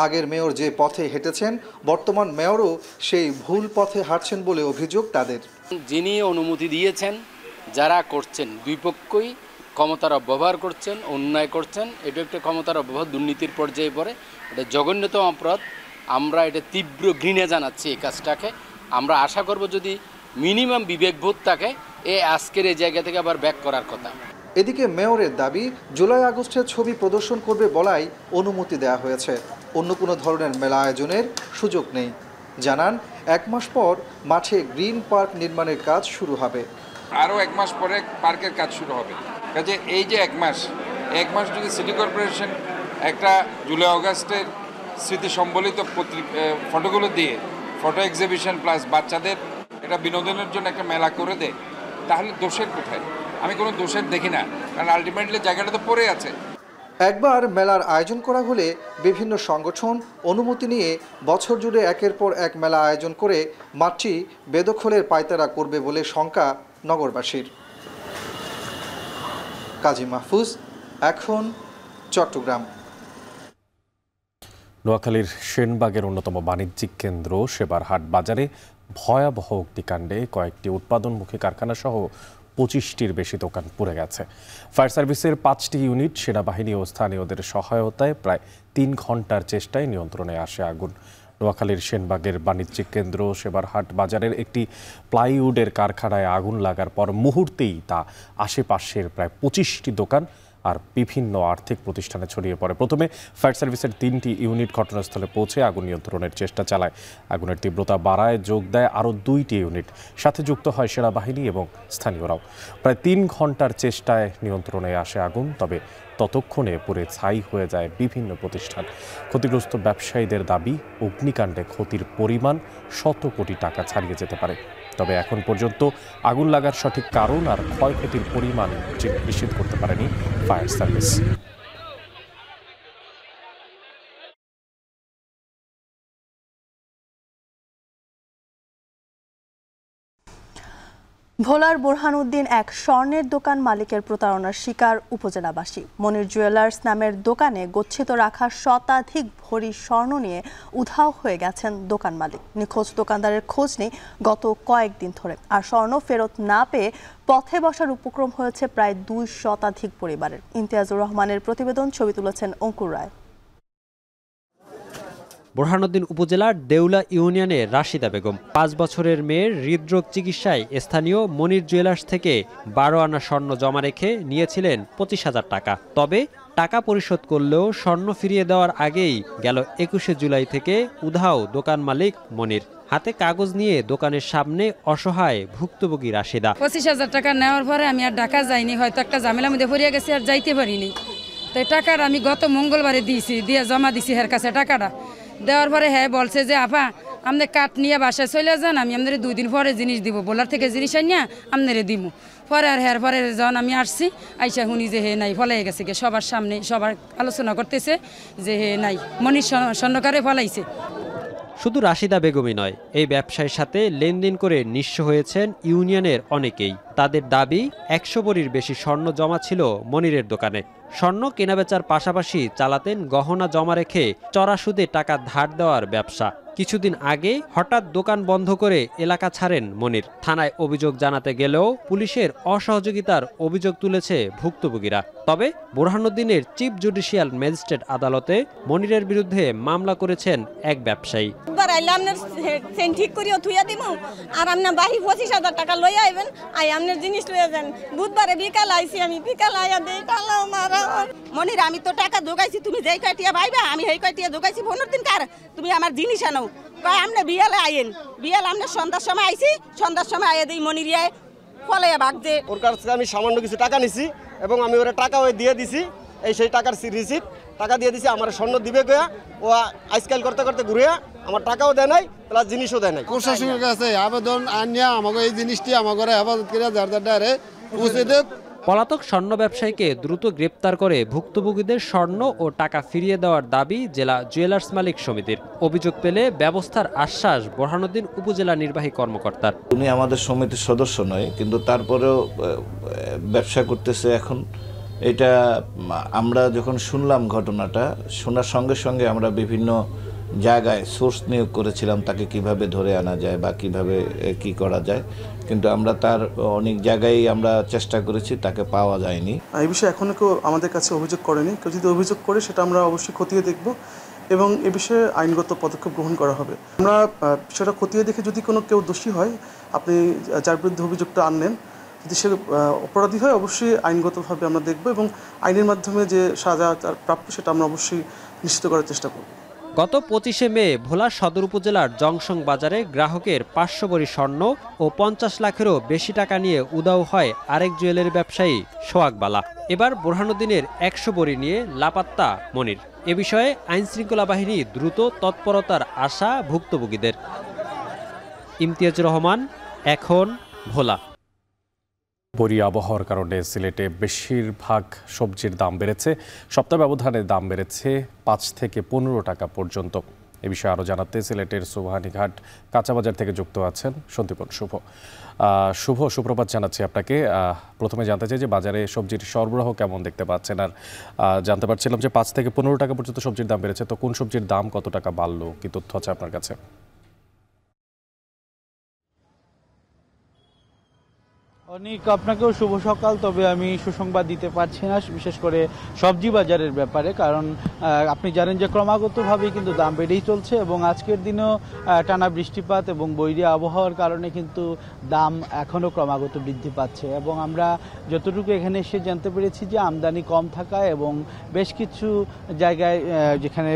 আগের মেয়র যে পথে হেঁটেছেন, বর্তমান মেয়রও সেই ভুল পথে হাঁটছেন বলে অভিযোগ তাদের। যিনি অনুমতি দিয়েছেন, যারা করছেন, দুই পক্ষই ক্ষমতার অপব্যবহার করছেন, অন্যায় করছেন। এটা একটা ক্ষমতার অপব্যবহার, দুর্নীতির পর্যায়ে পড়ে, এটা জঘন্যতম অপরাধ। আমরা এটা তীব্র ঘৃণা জানাচ্ছি এই কাজটাকে। আমরা আশা করব যদি মিনিমাম বিবেকবোধ থাকে, আজকের এই জায়গা থেকে আবার ব্যাক করার কথা। এদিকে মেয়রের দাবি জুলাই আগস্টের ছবি প্রদর্শন করবে বলায় অনুমতি দেওয়া হয়েছে। অন্য কোনো ধরনের মেলা আয়োজনের সুযোগ নেই। জানান 1 মাস পর মাঠে গ্রিন পার্ক নির্মাণের কাজ শুরু হবে। আরও 1 মাস পরে পার্কের কাজ শুরু হবে। কাজে এই যে 1 মাস যদি সিটি কর্পোরেশন একটা জুলাই আগস্টের স্মৃতি সম্বলিত ফটোগুলো দিয়ে ফটো এক্সিবিশন প্লাস বাচ্চাদের এটা বিনোদনের জন্য একটা মেলা করে দেয়, তাহলে দোষের কোথায়? আমি কোনো দোষের দেখি না, কারণ আলটিমেটলি জায়গাটা তো পড়ে আছে। একবার মেলার আয়োজন করা হলে বিভিন্ন সংগঠন অনুমতি নিয়ে বছর জুড়ে একের পর এক মেলা আয়োজন করে মাঠটি বেদখলের পায়তারা করবে বলে শঙ্কা নগরবাসীর। কাজী মাহফুজ, এখন চট্টগ্রাম। নোয়াখালীর সেনবাগের অন্যতম বাণিজ্যিক কেন্দ্র সেবারহাট বাজারে ভয়াবহ অগ্নিকাণ্ডে কয়েকটি উৎপাদনমুখী কারখানা সহ 25টির বেশি দোকান পুড়ে গেছে। ফায়ার সার্ভিসের 5টি ইউনিট, সেনাবাহিনী ও স্থানীয়দের সহায়তায় প্রায় 3 ঘন্টার চেষ্টায় নিয়ন্ত্রণে আসে আগুন। নোয়াখালীর সেনবাগের বাণিজ্যিক কেন্দ্র সেবারহাট বাজারের একটি প্লাইউডের কারখানায় আগুন লাগার পর মুহূর্তেই তা আশেপাশের প্রায় 25টি দোকান আর বিভিন্ন আর্থিক প্রতিষ্ঠানে ছড়িয়ে পড়ে। প্রথমে ফায়ার সার্ভিসের 3টি ইউনিট ঘটনাস্থলে পৌঁছে আগুন নিয়ন্ত্রণের চেষ্টা চালায়। আগুনের তীব্রতা বাড়ায় যোগ দেয় আরও 2টি ইউনিট, সাথে যুক্ত হয় সেনাবাহিনী এবং স্থানীয়রাও। প্রায় 3 ঘন্টার চেষ্টায় নিয়ন্ত্রণে আসে আগুন, তবে ততক্ষণে পুড়ে ছাই হয়ে যায় বিভিন্ন প্রতিষ্ঠান। ক্ষতিগ্রস্ত ব্যবসায়ীদের দাবি, অগ্নিকাণ্ডে ক্ষতির পরিমাণ শত কোটি টাকা ছাড়িয়ে যেতে পারে। তবে এখন পর্যন্ত আগুন লাগার সঠিক কারণ আর ক্ষয়ক্ষতির পরিমাণ নিশ্চিত করতে পারেনি ফায়ার সার্ভিস। ভোলার বোরহানউদ্দিন এক স্বর্ণের দোকান মালিকের প্রতারণার শিকার উপজেলাবাসী। মনির জুয়েলার্স নামের দোকানে গচ্ছিত রাখা শতাধিক ভরি স্বর্ণ নিয়ে উধাও হয়ে গেছেন দোকান মালিক। নিখোঁজ দোকানদারের খোঁজ নেই গত কয়েকদিন ধরে, আর স্বর্ণ ফেরত না পেয়ে পথে বসার উপক্রম হয়েছে প্রায় 2 শতাধিক পরিবারের। ইমতিয়াজুর রহমানের প্রতিবেদন, ছবি তুলেছেন অঙ্কুর রায়। বোরহানউদ্দিন উপজেলার দেউলা ইউনিয়নের রাশিদা বেগম 5 বছরের মেয়ের হৃদরোগ চিকিৎসায় স্থানীয় মনির জুয়েলার্স থেকে 12 আনা স্বর্ণ জমা রেখে নিয়েছিলেন 25,000 টাকা। তবে টাকা পরিশোধ করলেও স্বর্ণ ফিরিয়ে দেওয়ার আগেই গেল 21শে জুলাই থেকে উধাও দোকান মালিক মনির। হাতে কাগজ নিয়ে দোকানের সামনে অসহায় ভুক্তভোগী রাশিদা। 25,000 টাকা নেওয়ার পরে আমি আর ঢাকা যাইনি, হয়তো একটা ঝামেলার মধ্যে পড়ে গেছি, আর যাইতে পারিনি। তো টাকাটা আমি গত মঙ্গলবারে দিয়ে জমা দিছি হের কাছে। টাকাটা দেওয়ার পরে হ্যাঁ বলছে যে আপা আপনি কাঠ নিয়ে বাসায় চলে যান, আমি আপনার 2 দিন পরে জিনিস দিব, বোলার থেকে জিনিস আনিয়া আপনারে দিব। পরে আর হ্যার পরে যখন আমি আসছি আইসা শুনি যে হে নাই, ফলাই গেছে, সবার সামনে সবার আলোচনা করতেছে যে হে নাই, মনির স্বর্ণকারে ফলাইছে। শুধু রাশিদা বেগমই নয়, এই ব্যবসায়ের সাথে লেনদেন করে নিঃস্ব হয়েছেন ইউনিয়নের অনেকেই। তাদের দাবি 100 ভরির বেশি স্বর্ণ জমা ছিল মনিরের দোকানে। স্বর্ণ কেনাবেচার পাশাপাশি চালাতেন গহনা জমা রেখে চড়া সুদে টাকা ধার দেওয়ার ব্যবসা। কিছুদিন আগে হঠাৎ দোকান বন্ধ করে এলাকা ছাড়েন মনির। থানায় অভিযোগ জানাতে গেলেও পুলিশের অসহযোগিতার অভিযোগ তুলেছে ভুক্তভোগীরা। তবে বোরহানউদ্দিনের চিফ জুডিশিয়াল ম্যাজিস্ট্রেট আদালতে মনিরের বিরুদ্ধে মামলা করেছেন এক ব্যবসায়ী। ঠিক করিও থুইয়া দিব, আর আপনার বাহি 25,000 টাকা লইয়া আইবেন, আই আপনার জিনিস লইয়া যান। বুধবারে বিকাল আইছি, আমি বিকাল আইয়া দেই টালা মারা। মনির আমি তো টাকা ঢোকাইছি, তুমি যেই কয়টিয়া ভাইবা আমি সেই কয়টিয়া ঢোকাইছি। 15 দিন কার তুমি আমার জিনিস আনো, কয় আপনি বিয়ালে আইন। বিয়াল আপনি সন্ধ্যার সময় আইছি, সন্ধ্যার সময় আইয়া দেই মনিরিয়ায় ফলাইয়া ভাগছে। ওর কাছ থেকে আমি সামান্য কিছু টাকা নিছি এবং আমি ওরা টাকা ওই দিয়ে দিছি, এই সেই টাকার রিসিপ্ট টাকা দিয়ে দিছি। আমার স্বর্ণ দিবে গয়া ও আজকাল করতে করতে ঘুরে আমার টাকাও দেয় নাই, প্লাস জিনিসও দেয় নাই। প্রশাসনের কাছে আবেদন আনিয়া আমাকে এই জিনিসটি আমার হেফাজত করে যার পৌঁছে দেব। পলাতক স্বর্ণ ব্যবসায়ীকে দ্রুত গ্রেপ্তার করে ভুক্তভোগীদের স্বর্ণ ও টাকা ফিরিয়ে দেওয়ার দাবি জেলা জুয়েলার্স মালিক সমিতির। অভিযোগ পেলে ব্যবস্থার আশ্বাস বোরহানউদ্দিন উপজেলা নির্বাহী কর্মকর্তার। উনি আমাদের সমিতির সদস্য নয়, কিন্তু তারপরেও ব্যবসা করতেছে। এখন এটা আমরা যখন শুনলাম ঘটনাটা, শোনার সঙ্গে সঙ্গে আমরা বিভিন্ন জায়গায় সোর্স নিয়োগ করেছিলাম তাকে কিভাবে ধরে আনা যায় বা কিভাবে কি করা যায়, কিন্তু আমরা তার অনেক জায়গায় আমরা চেষ্টা করেছি, তাকে পাওয়া যায়নি। এই বিষয়ে এখনো কেউ আমাদের কাছে অভিযোগ করেনি। কেউ যদি অভিযোগ করে সেটা আমরা অবশ্যই খতিয়ে দেখব এবং এ বিষয়ে আইনগত পদক্ষেপ গ্রহণ করা হবে। আমরা সেটা খতিয়ে দেখে যদি কেউ দোষী হয়, আপনি যার বিরুদ্ধে অভিযোগটা আনলেন, যদি সে অপরাধী হয় অবশ্যই আইনগতভাবে আমরা দেখব এবং আইনের মাধ্যমে যে সাজা তার প্রাপ্য সেটা আমরা অবশ্যই নিশ্চিত করার চেষ্টা করব। গত 25শে মে ভোলা সদর উপজেলার জংশন বাজারে গ্রাহকের 500 ভরি স্বর্ণ ও 50 লাখেরও বেশি টাকা নিয়ে উধাও হয় আরেক জুয়েলারি ব্যবসায়ী সোহাগ বালা। এবার বোরহানউদ্দিনের 100 ভরি নিয়ে লাপাত্তা মনির। এ বিষয়ে আইনশৃঙ্খলা বাহিনী দ্রুত তৎপরতার আশা ভুক্তভোগীদের। ইমতিয়াজুর রহমান, এখন ভোলা। বরি আবহাওয়ার কারণে সিলেটে বেশিরভাগ সবজির দাম বেড়েছে। সপ্তাহ ব্যবধানে দাম বেড়েছে 5 থেকে 15 টাকা পর্যন্ত। এ বিষয়ে আরও জানাতে সিলেটের সুবহানীঘাট কাঁচাবাজার থেকে যুক্ত আছেন সন্দীপন শুভ। সুপ্রভাত জানাচ্ছি আপনাকে। প্রথমে জানতে চাই যে বাজারে সবজির সরবরাহ কেমন দেখতে পাচ্ছেন, আর জানতে পারছিলাম যে 5 থেকে 15 টাকা পর্যন্ত সবজির দাম বেড়েছে, তো কোন সবজির দাম কত টাকা বাড়লো, কি তথ্য আছে আপনার কাছে? অনেক আপনাকেও শুভ সকাল। তবে আমি সুসংবাদ দিতে পারছি না, বিশেষ করে সবজি বাজারের ব্যাপারে, কারণ আপনি জানেন যে ক্রমাগতভাবেই কিন্তু দাম বেড়েই চলছে এবং আজকের দিনেও টানা বৃষ্টিপাত এবং বৈরী আবহাওয়ার কারণে কিন্তু দাম এখনও ক্রমাগত বৃদ্ধি পাচ্ছে। এবং আমরা যতটুকু এখানে এসে জানতে পেরেছি যে আমদানি কম থাকায় এবং বেশ কিছু জায়গায় যেখানে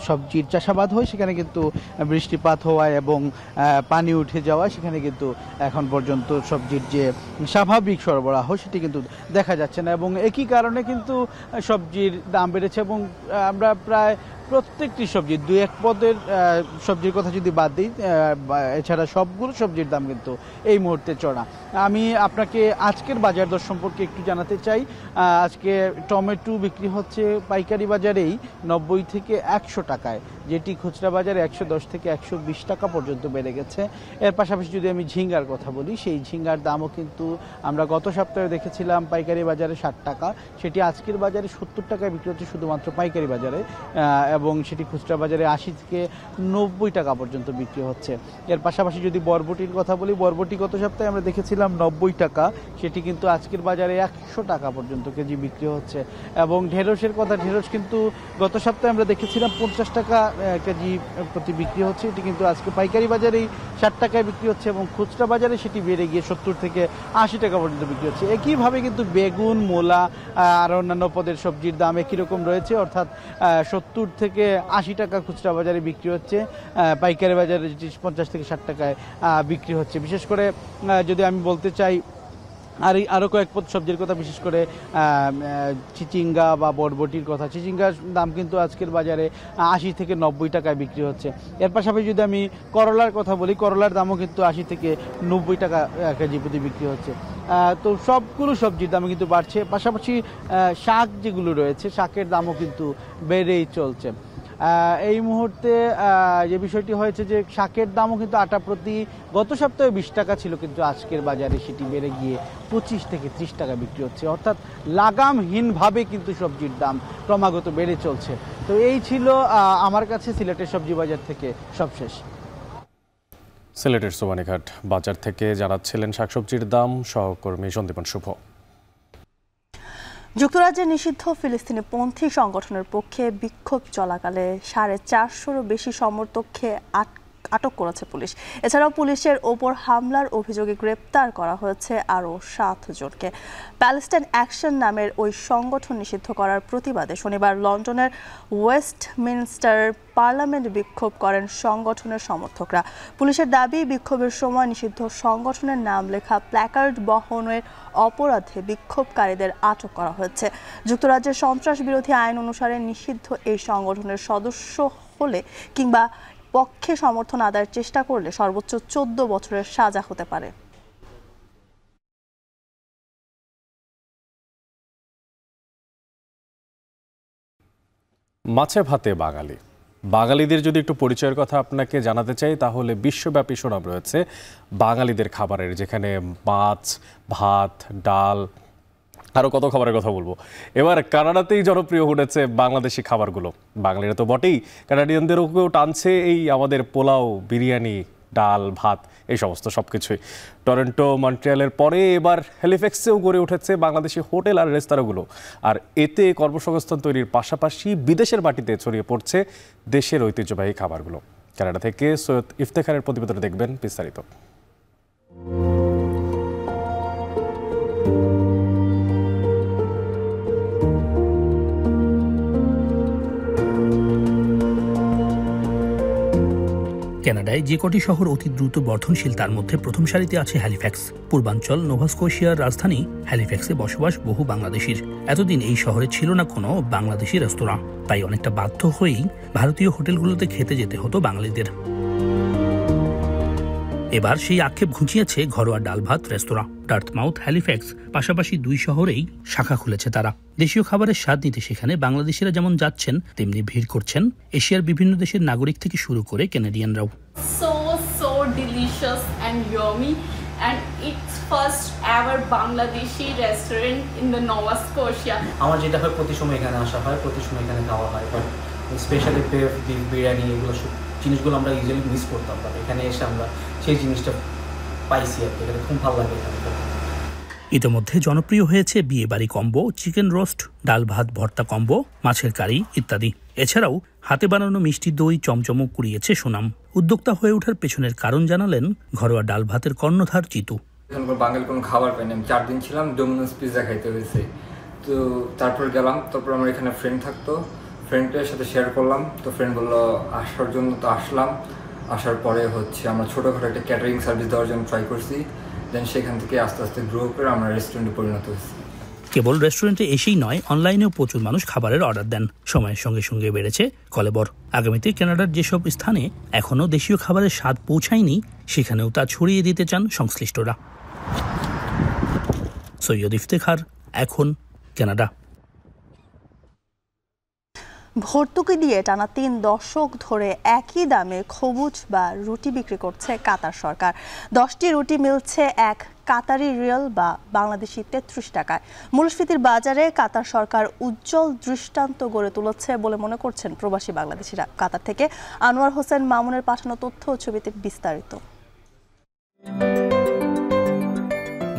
সবজির চাষাবাদ হয় সেখানে কিন্তু বৃষ্টিপাত হওয়ায় এবং পানি উঠে যাওয়া, সেখানে কিন্তু এখন পর্যন্ত সবজির যে স্বাভাবিক সরবরাহ সেটি কিন্তু দেখা যাচ্ছে না এবং একই কারণে কিন্তু সবজির দাম বেড়েছে। এবং আমরা প্রায় প্রত্যেকটি সবজি 2-1 পদের সবজির কথা যদি বাদ দিই, এছাড়া সবগুলো সবজির দাম কিন্তু এই মুহূর্তে চড়া। আমি আপনাকে আজকের বাজার দর সম্পর্কে একটু জানাতে চাই। আজকে টমেটো বিক্রি হচ্ছে পাইকারি বাজারেই 90 থেকে 100 টাকায়, যেটি খুচরা বাজারে 110 থেকে 120 টাকা পর্যন্ত বেড়ে গেছে। এর পাশাপাশি যদি আমি ঝিঙ্গার কথা বলি, সেই ঝিঙ্গার দামও কিন্তু আমরা গত সপ্তাহে দেখেছিলাম পাইকারি বাজারে 60 টাকা, সেটি আজকের বাজারে 70 টাকায় বিক্রি হচ্ছে শুধুমাত্র পাইকারি বাজারে, এবং সেটি খুচরা বাজারে 80 থেকে 90 টাকা পর্যন্ত বিক্রি হচ্ছে। এর পাশাপাশি যদি বরবটির কথা বলি, বরবটি গত সপ্তাহে আমরা দেখেছিলাম 90 টাকা, সেটি কিন্তু আজকের বাজারে 100 টাকা পর্যন্ত কেজি বিক্রি হচ্ছে। এবং ঢেঁড়সের কথা, ঢেঁড়স কিন্তু গত সপ্তাহে আমরা দেখেছিলাম 50 টাকা কেজি প্রতি বিক্রি হচ্ছে, এটি কিন্তু আজকে পাইকারি বাজারেই 60 টাকায় বিক্রি হচ্ছে এবং খুচরা বাজারে সেটি বেড়ে গিয়ে 70 থেকে 80 টাকা পর্যন্ত বিক্রি হচ্ছে। একইভাবে কিন্তু বেগুন, মূলা আর অন্যান্য পদের সবজির দাম একই রকম রয়েছে, অর্থাৎ 70 থেকে 80 টাকা খুচরা বাজারে বিক্রি হচ্ছে, পাইকারি বাজারে 50 থেকে 60 টাকায় বিক্রি হচ্ছে। বিশেষ করে যদি আমি বলতে চাই আরও কয়েক পদ সবজির কথা, বিশেষ করে চিচিঙ্গা বা বরবটির কথা, চিচিঙ্গার দাম কিন্তু আজকের বাজারে 80 থেকে 90 টাকায় বিক্রি হচ্ছে। এর পাশাপাশি যদি আমি করলার কথা বলি, করলার দামও কিন্তু 80 থেকে 90 টাকা কেজি প্রতি বিক্রি হচ্ছে। তো সবগুলো সবজির দামও কিন্তু বাড়ছে। পাশাপাশি শাক যেগুলো রয়েছে, শাকের দামও কিন্তু বেড়েই চলছে। এই মুহূর্তে যে বিষয়টি হয়েছে যে শাকের দামও কিন্তু আটা প্রতি গত সপ্তাহে 20 টাকা ছিল, কিন্তু আজকের বাজারে সেটি বেড়ে গিয়ে 25 থেকে 30 টাকা বিক্রি হচ্ছে, অর্থাৎ লাগামহীনভাবে কিন্তু সবজির দাম ক্রমাগত বেড়ে চলছে। তো এই ছিল আমার কাছে সিলেটের সবজি বাজার থেকে সবশেষ। সিলেটের সোবানীঘাট বাজার থেকে জানাচ্ছিলেন শাকসবজির দাম সহকর্মী সন্দীপন শুভ। যুক্তরাজ্যে নিষিদ্ধ ফিলিস্তিনি পন্থী সংগঠনের পক্ষে বিক্ষোভ চলাকালে 450-রও বেশি সমর্থককে আটক করেছে পুলিশ। এছাড়াও পুলিশের ওপর হামলার অভিযোগে গ্রেপ্তার করা হয়েছে আরও 7 জনকে। প্যালেস্টাইন অ্যাকশন নামের ওই সংগঠন নিষিদ্ধ করার প্রতিবাদে শনিবার লন্ডনের ওয়েস্টমিনস্টার পার্লামেন্ট বিক্ষোভ করেন সংগঠনের সমর্থকরা। পুলিশের দাবি, বিক্ষোভের সময় নিষিদ্ধ সংগঠনের নাম লেখা প্ল্যাকার্ড বহনের অপরাধে বিক্ষোভকারীদের আটক করা হয়েছে। যুক্তরাজ্যের সন্ত্রাস বিরোধী আইন অনুসারে নিষিদ্ধ এই সংগঠনের সদস্য হলে কিংবা পক্ষে সমর্থন আদায়ের চেষ্টা করলে সর্বোচ্চ 14 বছরের সাজা হতে পারে। মাছে ভাতে বাঙালি, বাঙালিদের যদি একটু পরিচয়ের কথা আপনাকে জানাতে চাই, তাহলে বিশ্বব্যাপী সুনাম রয়েছে বাঙালিদের খাবারের, যেখানে মাছ, ভাত, ডাল, আরও কত খাবারের কথা বলবো। এবার কানাডাতেই জনপ্রিয় উঠেছে বাংলাদেশি খাবারগুলো। বাঙালিরা তো বটেই, কানাডিয়ানদেরও টানছে এই আমাদের পোলাও, বিরিয়ানি, ডাল, ভাত, এই সমস্ত সব কিছুই। টরন্টো, মন্ট্রিয়ালের পরে এবার হ্যালিফ্যাক্সেও গড়ে উঠেছে বাংলাদেশি হোটেল আর রেস্তোরাঁগুলো। আর এতে কর্মসংস্থান তৈরির পাশাপাশি বিদেশের মাটিতে ছড়িয়ে পড়ছে দেশের ঐতিহ্যবাহী খাবারগুলো। কানাডা থেকে সৈয়দ ইফতেখারের প্রতিবেদনে দেখবেন বিস্তারিত। কানাডায় যে কটি শহর অতি দ্রুত বর্ধনশীল তার মধ্যে প্রথম সারিতে আছে হ্যালিফ্যাক্স। পূর্বাঞ্চল নোভা স্কোশিয়ার রাজধানী হ্যালিফ্যাক্সে বসবাস বহু বাংলাদেশির। এতদিন এই শহরে ছিল না কোনো বাংলাদেশি রেস্তোরাঁ, তাই অনেকটা বাধ্য হয়েই ভারতীয় হোটেলগুলোতে খেতে যেতে হতো বাঙালিদের। এবার সেই আক্ষেপ ঘুচিয়েছে ঘরোয়া ডাল ভাত রেস্তোরাঁ। ডার্থমাউথ, হ্যালিফ্যাক্স পাশাপাশি 2 শহরেই শাখা খুলেছে তারা। দেশীয় খাবারের স্বাদ নিতে সেখানে বাংলাদেশিরা যেমন যাচ্ছেন, তেমনি ভিড় করছেন এশিয়ার বিভিন্ন দেশের নাগরিক থেকে শুরু করে কানাডিয়ানরাও। So delicious and yummy, and it's first ever Bangladeshi restaurant in the Nova Scotia. আমার যেটা হয় প্রতি সময় এখানে আসা হয়, প্রতি সময় এখানে খাওয়া হয়, বাট স্পেশালি বিফ বিরিয়ানি এগুলো সব জিনিসগুলো আমরা ইজিলি মিস করতাম, বাট এখানে এসে আমরা সেই জিনিসটা পাইছি আর কি, এখানে খুব ভালো লাগে এখানে। ইতিমধ্যে জনপ্রিয় হয়েছে বিয়েবাড়ি কম্বো, চিকেন রোস্ট, ডাল ভাত ভর্তা কম্বো, মাছের কারি ইত্যাদি। এছাড়াও হাতে বানানো মিষ্টি দই চমচমও কুড়িয়েছে সুনাম। উদ্যোক্তা হয়ে ওঠার পেছনের কারণ জানালেন ঘরোয়া ডাল ভাতের কর্ণধার জিতু। বাঙালি কোনো খাবার পাইনি, আমি 4 দিন ছিলাম, ডোমিনোস পিৎজা খাইতে হয়েছে। তো তারপর গেলাম, তারপর আমার এখানে ফ্রেন্ড থাকতো, ফ্রেন্ডের সাথে শেয়ার করলাম। তো ফ্রেন্ড বললো আসার জন্য, তো আসলাম। আসার পরে আমরা ছোটোখাটো একটা ক্যাটারিং সার্ভিস দেওয়ার জন্য ট্রাই করছি। দেন সেখান থেকে আস্তে আস্তে গ্রো করে আমরা রেস্টুরেন্টে পরিণত হয়েছি। কেবল রেস্টুরেন্টে এসেই নয়, অনলাইনেও প্রচুর মানুষ খাবারের অর্ডার দেন। সময়ের সঙ্গে সঙ্গে বেড়েছে কলেবর। আগামীতে কানাডার যেসব স্থানে এখনও দেশীয় খাবারের স্বাদ পৌঁছায়নি, সেখানেও তা ছড়িয়ে দিতে চান সংশ্লিষ্টরা। সৈয়দ ইফতেখার, এখন কানাডা। ভর্তুকি দিয়ে টানা 3 দশক ধরে একই দামে খবুজ বা রুটি বিক্রি করছে কাতার সরকার। 10টি রুটি মিলছে এক কাতারি রিয়াল বা বাংলাদেশি 33 টাকায়। মূল্যস্ফীতির বাজারে কাতার সরকার উজ্জ্বল দৃষ্টান্ত গড়ে তুলেছে বলে মনে করছেন প্রবাসী বাংলাদেশিরা। কাতার থেকে আনোয়ার হোসেন মামুনের পাঠানো তথ্য ও ছবিতে বিস্তারিত।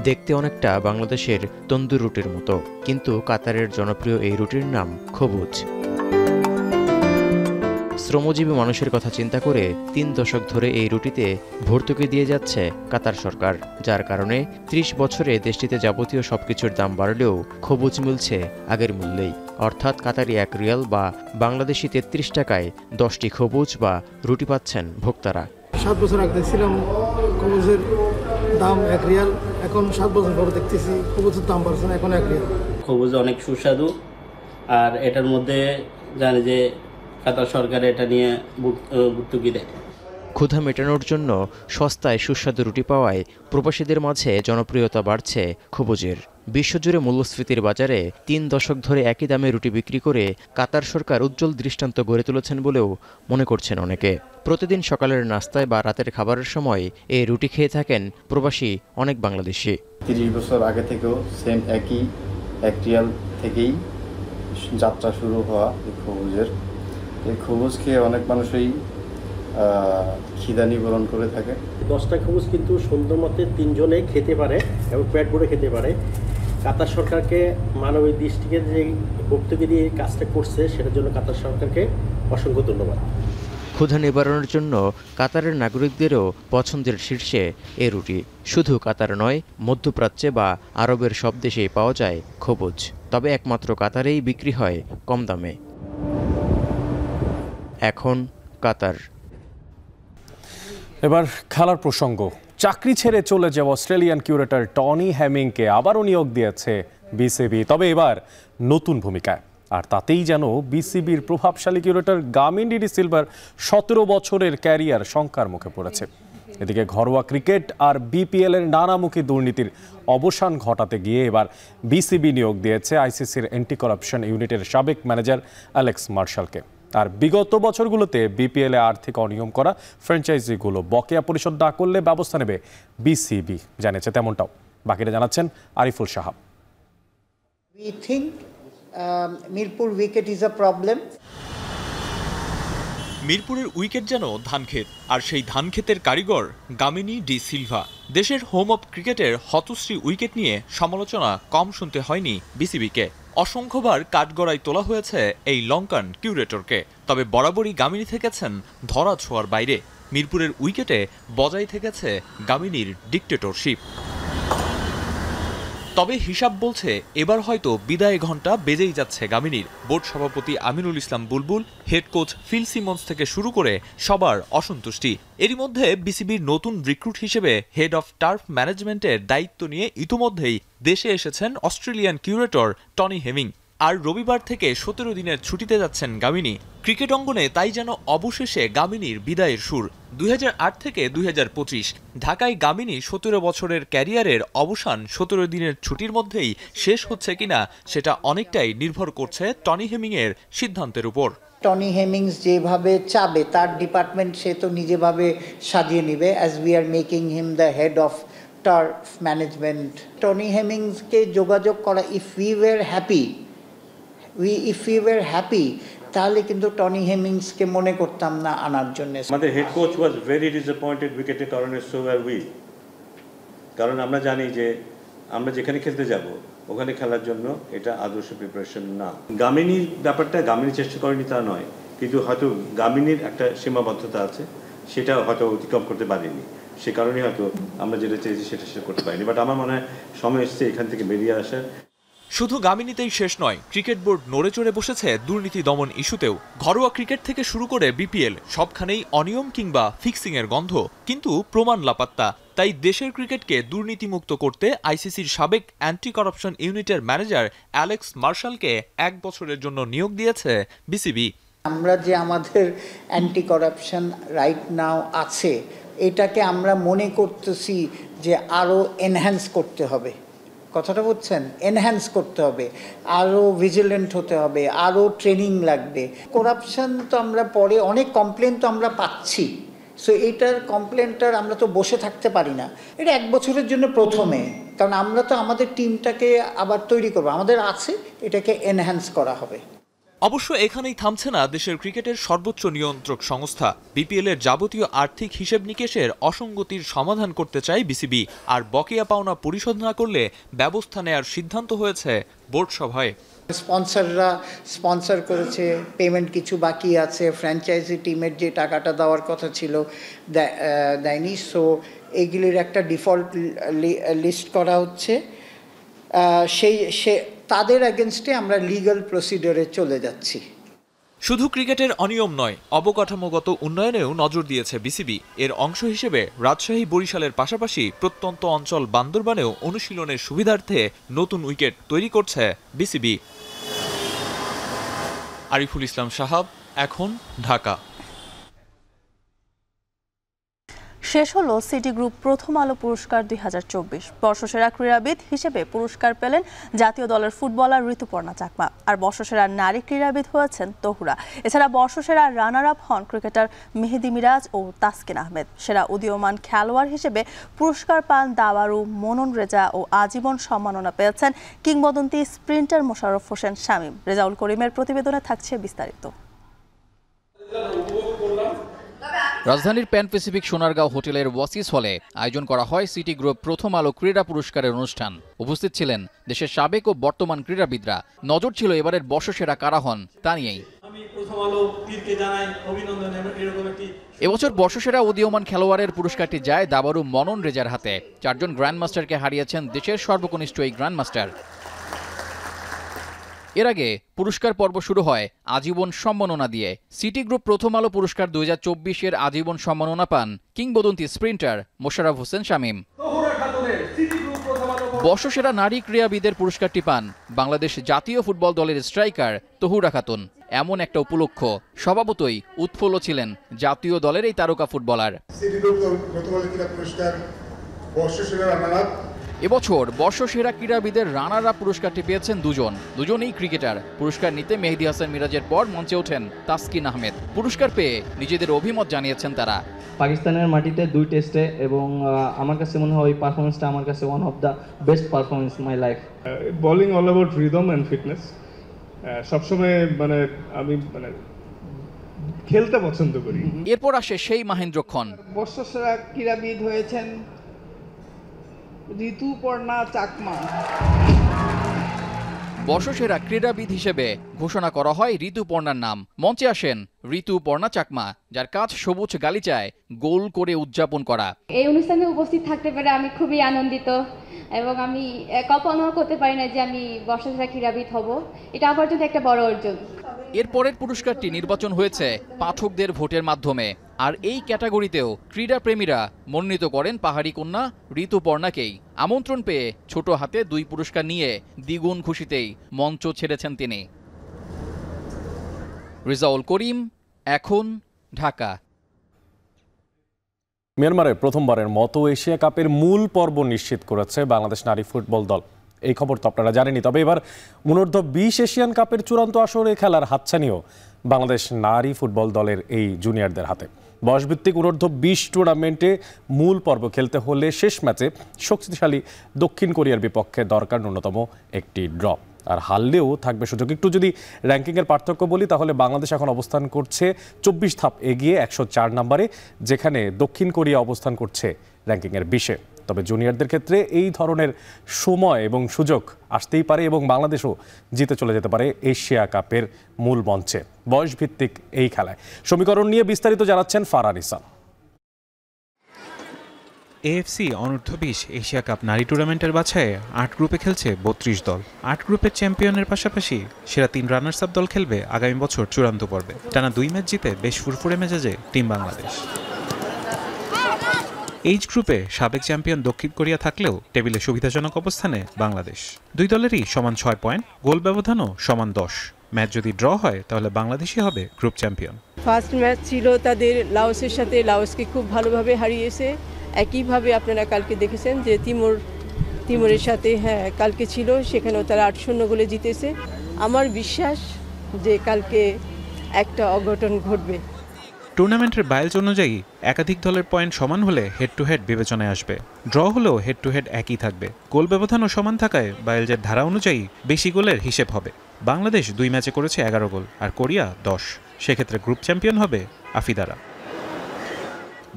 দেখতে অনেকটা বাংলাদেশের তন্দুর রুটির মতো, কিন্তু কাতারের জনপ্রিয় এই রুটির নাম খবুজ। শ্রমজীবী মানুষের কথা চিন্তা করে 3 দশক ধরে এই রুটিতে ভর্তুকি দিয়ে যাচ্ছে কাতার সরকার, যার কারণে 30 বছরে দেশটিতে যাবতীয় সবকিছুর দাম বাড়লেও খবুজ মিলছে আগের মূল্যেই, অর্থাৎ কাতারি 1 রিয়াল বা বাংলাদেশি 33 টাকায় 10টি খবুজ বা রুটি পাচ্ছেন ভোক্তারা। 7 বছর আগে দেখছিলাম খবুজের দাম 1 রিয়াল, এখন 7 বছর পরে দেখতেছি খবুজের দাম বাড়ছে না, এখন 1 রিয়াল। খবুজ অনেক সুস্বাদু, আর এটার মধ্যে জানি যে কাতার সরকার এটা নিয়ে ভর্তুকি দেয়। ক্ষুধা মেটানোর জন্য সস্তায় সুস্বাদু রুটি পাওয়ায় প্রবাসীদের মাঝে জনপ্রিয়তা বাড়ছে খবুজের। বিশ্বজুড়ে মূল্যস্ফীতির বাজারে 3 দশক ধরে একই দামে রুটি বিক্রি করে কাতার সরকার উজ্জ্বল দৃষ্টান্ত গড়ে তুলেছেন বলেও মনে করছেন অনেকে। প্রতিদিন সকালের নাস্তায় বা রাতের খাবারের সময় এই রুটি খেয়ে থাকেন প্রবাসী অনেক বাংলাদেশি। 30 বছর আগে থেকেও সেম একই 1 রিয়াল থেকেই যাত্রা শুরু হওয়া এই খবুজের। এই খবুজ খেয়ে অনেক মানুষই খিদা নিবারণ করে থাকে। 10টা খবুজ কিন্তু সুন্দর মতে 3 জনে খেতে পারে এবং পেট ভরে খেতে পারে। কাতার সরকারকে মানবিক দৃষ্টিকে যে ভর্তুকি দিয়ে কাজটা করছে, সেটার জন্য কাতার সরকারকে অসংখ্য ধন্যবাদ। ক্ষুধা নিবারণের জন্য কাতারের নাগরিকদেরও পছন্দের শীর্ষে এ রুটি। শুধু কাতার নয়, মধ্যপ্রাচ্যে বা আরবের সব দেশেই পাওয়া যায় খবুজ, তবে একমাত্র কাতারেই বিক্রি হয় কম দামে। এখন কাতার। এবার খেলার প্রসঙ্গ। চাকরি ছেড়ে চলে যাওয়া অস্ট্রেলিয়ান কিউরেটর টনি হ্যামিংকে আবারও নিয়োগ দিয়েছে বিসিবি, তবে এবার নতুন ভূমিকায়। আর তাতেই যেন বিসিবির প্রভাবশালী কিউরেটর গামিনী ডি সিলভার 17 বছরের ক্যারিয়ার শঙ্কার মুখে পড়েছে। এদিকে ঘরোয়া ক্রিকেট আর বিপিএল এর নানামুখী দুর্নীতির অবসান ঘটাতে গিয়ে এবার বিসিবি নিয়োগ দিয়েছে আইসিসির অ্যান্টি করাপশন ইউনিটের সাবেক ম্যানেজার অ্যালেক্স মার্শালকে। আর বিগত বছরগুলোতে বিপিএল এ আর্থিক অনিয়ম করা ফ্র্যাঞ্চাইজিগুলো বকেয়া পরিশোধ না করলে ব্যবস্থা নেবে বিসিবি, জানিয়েছে তেমনটাও। বাকিটা জানাচ্ছেন আরিফুল সাহাব। We think Mirpur wicket is a problem. মিরপুরের উইকেট যেন ধানক্ষেত, আর সেই ধানক্ষেতের কারিগর গামিনী ডি সিলভা। দেশের হোম অফ ক্রিকেটের হতশ্রী উইকেট নিয়ে সমালোচনা কম শুনতে হয়নি বিসিবিকে। অসংখ্যবার কাঠগড়ায় তোলা হয়েছে এই লঙ্কান কিউরেটরকে, তবে বরাবরই গামিনী থেকেছেন ধরা ছোঁয়ার বাইরে। মিরপুরের উইকেটে বজায় থেকেছে গামিনীর ডিক্টেটরশিপ। তবে হিসাব বলছে এবার হয়তো বিদায় ঘণ্টা বেজেই যাচ্ছে গামিনীর। বোর্ড সভাপতি আমিনুল ইসলাম বুলবুল, হেড কোচ ফিল সিমন্স থেকে শুরু করে সবার অসন্তুষ্টি। এরই মধ্যে বিসিবির নতুন রিক্রুট হিসেবে হেড অফ টার্ফ ম্যানেজমেন্টের দায়িত্ব নিয়ে ইতিমধ্যেই দেশে এসেছেন অস্ট্রেলিয়ান কিউরেটর টনি হেমিং। আর রবিবার থেকে 17 দিনের ছুটিতে যাচ্ছেন গামিনী। ক্রিকেট অঙ্গনে তাই যেন অবশেষে গামিনীর বিদায়ের সুর। 2008 থেকে 2025 ঢাকায় গামিনী 17 বছরের ক্যারিয়ারের অবসান 17 দিনের ছুটির মধ্যেই শেষ হচ্ছে কিনা সেটা অনেকটাই নির্ভর করছে টনি হেমিংয়ের সিদ্ধান্তের উপর। টনি হেমিংস যেভাবে চাবে তার ডিপার্টমেন্ট সে তো নিজেভাবে সাজিয়ে নেবে, as we are making him the head of turf management. Tony হেমিংসকে যোগাযোগ করা, ইফ উই ওয়ার হ্যাপি তাহলে কিন্তু টনি হেমিংসকে মনে করতাম না আনার জন্য। আমাদের head coach was very disappointed উইকেটের কারণে, সো ওয়্যার উই। কারণ আমরা জানি যে আমরা যেখানে খেলতে যাব ওখানে খেলার জন্য এটা আদর্শ প্রিপারেশন না। গামিনীর ব্যাপারটা গামিনী চেষ্টা করেনি তা নয়, কিন্তু হয়তো গামিনীর একটা সীমাবদ্ধতা আছে, সেটা হয়তো অতিক্রম করতে পারিনি। সে কারণে হয়তো আমরা যেটা চেয়েছি সেটা করতে পারিনি। বাট আমার মনে হয় সময় এসছে এখান থেকে বেরিয়ে আসার। শুধু গামিনীতেই শেষ নয়, ক্রিকেট বোর্ড নড়ে চড়ে বসেছে দুর্নীতি দমন ইস্যুতেও। ঘরোয়া ক্রিকেট থেকে শুরু করে বিপিএল সবখানেই অনিয়ম কিংবা ফিক্সিংয়ের গন্ধ, কিন্তু প্রমাণ লাপাত্তা। তাই দেশের ক্রিকেটকে দুর্নীতিমুক্ত করতে আইসিসির সাবেক অ্যান্টি করাপশন ইউনিটের ম্যানেজার অ্যালেক্স মার্শালকে 1 বছরের জন্য নিয়োগ দিয়েছে বিসিবি। আমরা যে আমাদের অ্যান্টি করাপশন রাইট নাও আছে, এটাকে আমরা মনে করতেছি যে আরও এনহ্যান্স করতে হবে। কথাটা বুঝছেন? এনহ্যান্স করতে হবে, আরও ভিজিলেন্ট হতে হবে, আরও ট্রেনিং লাগবে। করাপশন তো আমরা পরে অনেক কমপ্লেন তো আমরা পাচ্ছি, সো এইটার কমপ্লেনটার আমরা তো বসে থাকতে পারি না। এটা 1 বছরের জন্য প্রথমে, কারণ আমরা তো আমাদের টিমটাকে আবার তৈরি করবো, আমাদের আছে, এটাকে এনহ্যান্স করা হবে। অবশ্য এখানেই থামছে না দেশের ক্রিকেটের সর্বোচ্চ নিয়ন্ত্রক সংস্থা। বিপিএল এর যাবতীয় আর্থিক হিসেব নিকেশের অসঙ্গতির সমাধান করতে চায় বিসিবি, আর বকেয়া পাওনা পরিশোধ না করলে ব্যবস্থা নেয়ার সিদ্ধান্ত হয়েছে বোর্ড সভায়। স্পন্সররা স্পন্সর করেছে, পেমেন্ট কিছু বাকি আছে, ফ্র্যাঞ্চাইজি টিমের যে টাকাটা দেওয়ার কথা ছিল দেয়নি, সো এগুলির একটা ডিফল্ট লিস্ট করা হচ্ছে। তাদের এগেনস্টে আমরা লিগ্যাল প্রসিডিওরে চলে যাচ্ছি। শুধু ক্রিকেটের অনিয়ম নয়, অবকাঠামোগত উন্নয়নেও নজর দিয়েছে বিসিবি। এর অংশ হিসেবে রাজশাহী, বরিশালের পাশাপাশি প্রত্যন্ত অঞ্চল বান্দরবানেও অনুশীলনের সুবিধার্থে নতুন উইকেট তৈরি করছে বিসিবি। আরিফুল ইসলাম সাহাব, এখন, ঢাকা। শেষ হলো সিটি গ্রুপ প্রথম আলো পুরস্কার 2024। বর্ষসেরা ক্রীড়াবিদ হিসেবে পুরস্কার পেলেন জাতীয় দলের ফুটবলার ঋতুপর্ণা চাকমা, আর বর্ষসেরা নারী ক্রীড়াবিদ হয়েছেন তহুরা। এছাড়া বর্ষসেরা রানার আপ হন ক্রিকেটার মেহেদি মিরাজ ও তাসকিন আহমেদ। সেরা উদীয়মান খেলোয়াড় হিসেবে পুরস্কার পান দাবারু, মনন রেজা ও আজীবন সম্মাননা পেয়েছেন কিংবদন্তি স্প্রিন্টার মোশাররফ হোসেন শামীম। রেজাউল করিমের প্রতিবেদনে থাকছে বিস্তারিত। রাজধানীর প্যান প্যাসিফিক সোনারগাঁও হোটেলের ওয়াসিস হলে আয়োজন করা হয় সিটি গ্রুপ প্রথম আলো ক্রীড়া পুরস্কারের অনুষ্ঠান। উপস্থিত ছিলেন দেশের সাবেক ও বর্তমান ক্রীড়াবিদরা। নজর ছিল এবারের বর্ষসেরা কারা হন তা নিয়েই। এবছর বর্ষসেরা উদীয়মান খেলোয়াড়ের পুরস্কারটি যায় দাবারু মনন রেজার হাতে। 4 জন গ্র্যান্ডমাস্টারকে হারিয়েছেন দেশের সর্বকনিষ্ঠ এই গ্র্যান্ডমাস্টার। এর আগে পুরস্কার পর্ব শুরু হয় আজীবন সম্মাননা দিয়ে। সিটি গ্রুপ প্রথম আলো পুরস্কার 2024-এর আজীবন সম্মাননা পান কিংবদন্তি স্প্রিন্টার মোশাররফ হোসেন শামীম। বর্ষসেরা নারী ক্রীড়াবিদের পুরস্কারটি পান বাংলাদেশ জাতীয় ফুটবল দলের স্ট্রাইকার তহুরা খাতুন। এমন একটা উপলক্ষ, স্বভাবতই উৎফুল্ল ছিলেন জাতীয় দলের এই তারকা ফুটবলার। এবছর বর্ষসেরা ক্রীড়াবিদের রানার আপ পুরস্কারটি পেয়েছেন দুজনেই ক্রিকেটার। পুরস্কার নিতে মেহেদি হাসান মিরাজের পর মঞ্চে ওঠেন তাসকিন আহমেদ। পুরস্কার পেয়ে নিজেদের অভিমত জানিয়েছেন তারা। পাকিস্তানের মাটিতে 2 টেস্টে, এবং আমার কাছে মনে হয় ওই পারফরমেন্সটা আমার কাছে one of the best performance my life. Bowling all about rhythm and fitness. সবসময় আমি খেলতে পছন্দ করি। এরপর আসে সেই মাহেন্দ্রক্ষণ। বর্ষসেরা ক্রীড়াবিদ হয়েছেন ঋতুপর্ণা চাকমা। বর্ষসেরা ক্রীড়াবিদ হিসেবে ঘোষণা করা হয় ঋতুপর্ণার নাম। মঞ্চে আসেন ঋতুপর্ণা চাকমা, যার কাজ সবুজ গালিচায় গোল করে উদযাপন করা। এই অনুষ্ঠানে উপস্থিত থাকতে পেরে আমি খুবই আনন্দিত, এবং আমি কল্পনাও করতে পারি না যে আমি বর্ষসেরা ক্রীড়াবিদ হব। এটা আমার জন্য একটা বড় অর্জন। এরপরের পুরস্কারটি নির্বাচন হয়েছে পাঠকদের ভোটের মাধ্যমে, আর এই ক্যাটাগরিতেও ক্রীড়াপ্রেমীরা মনোনীত করেন পাহাড়ি কন্যা ঋতুপর্ণাকেই। আমন্ত্রণ পেয়ে ছোট হাতে 2 পুরস্কার নিয়ে দ্বিগুণ খুশিতেই মঞ্চ ছেড়েছেন তিনি। রেজাউল করিম, এখন, ঢাকা। মিয়ানমারে প্রথমবারের মতো এশিয়া কাপের মূল পর্ব নিশ্চিত করেছে বাংলাদেশ নারী ফুটবল দল। এই খবর তো আপনারা জানেনই। তবে এবার অনূর্ধ্ব 20 এশিয়ান কাপের চূড়ান্ত আসরে খেলার হাতছানিও বাংলাদেশ নারী ফুটবল দলের এই জুনিয়রদের হাতে। বয়সভিত্তিক অনূর্ধ্ব 20 টুর্নামেন্টে মূল পর্ব খেলতে হলে শেষ ম্যাচে শক্তিশালী দক্ষিণ কোরিয়ার বিপক্ষে দরকার ন্যূনতম একটি ড্র, আর হারলেও থাকবে সুযোগ। একটু যদি র্যাঙ্কিংয়ের পার্থক্য বলি, তাহলে বাংলাদেশ এখন অবস্থান করছে 24 ধাপ এগিয়ে 104 নম্বরে, যেখানে দক্ষিণ কোরিয়া অবস্থান করছে র্যাঙ্কিংয়ের 20-এ। তবে জুনিয়রদের ক্ষেত্রে এই ধরনের সময় এবং সুযোগ আসতেই পারে, এবং বাংলাদেশও জিতে চলে যেতে পারে এশিয়া কাপের মূল মঞ্চে বয়সভিত্তিক এই খেলায়। সমীকরণ নিয়ে বিস্তারিত জানাচ্ছেন ফারহান ইসা। এএফসি অনূর্ধ্ব 20 এশিয়া কাপ নারী টুর্নামেন্টের বাছাইয়ে 8 গ্রুপে খেলছে 32 দল। 8 গ্রুপের চ্যাম্পিয়নের পাশাপাশি সেরা 3 রানার্স আপ দল খেলবে আগামী বছর চূড়ান্ত পর্বে। টানা 2 ম্যাচ জিতে বেশ ফুরফুরে মেজাজে টিম বাংলাদেশ। এইচ গ্রুপে সাবেক চ্যাম্পিয়ন দক্ষিণ কোরিয়া থাকলেও টেবিলে সুবিধাজনক অবস্থানে বাংলাদেশ। দুই দলেরই সমান 6 পয়েন্ট, গোল ব্যবধানও সমান 10। ম্যাচ যদি ড্র হয় তাহলে বাংলাদেশই হবে গ্রুপ চ্যাম্পিয়ন। ফার্স্ট ম্যাচ ছিল তাদের লাওসের সাথে, লাওসকে খুব ভালোভাবে হারিয়েছে। একইভাবে আপনারা কালকে দেখেছেন যে তিমুরের সাথে কালকে ছিল, সেখানেও তারা 8-0 গোলে জিতেছে। আমার বিশ্বাস যে কালকে একটা অঘটন ঘটবে। টুর্নামেন্টের বাইলস অনুযায়ী একাধিক দলের পয়েন্ট সমান হলে হেড টু হেড বিবেচনায় আসবে। ড্র হলেও হেড টু হেড একই থাকবে। গোল ব্যবধানও সমান থাকায় বাইলসের ধারা অনুযায়ী বেশি গোলের হিসেব হবে। বাংলাদেশ 2 ম্যাচে করেছে 11 গোল আর কোরিয়া 10। সেক্ষেত্রে গ্রুপ চ্যাম্পিয়ন হবে আফিদারা।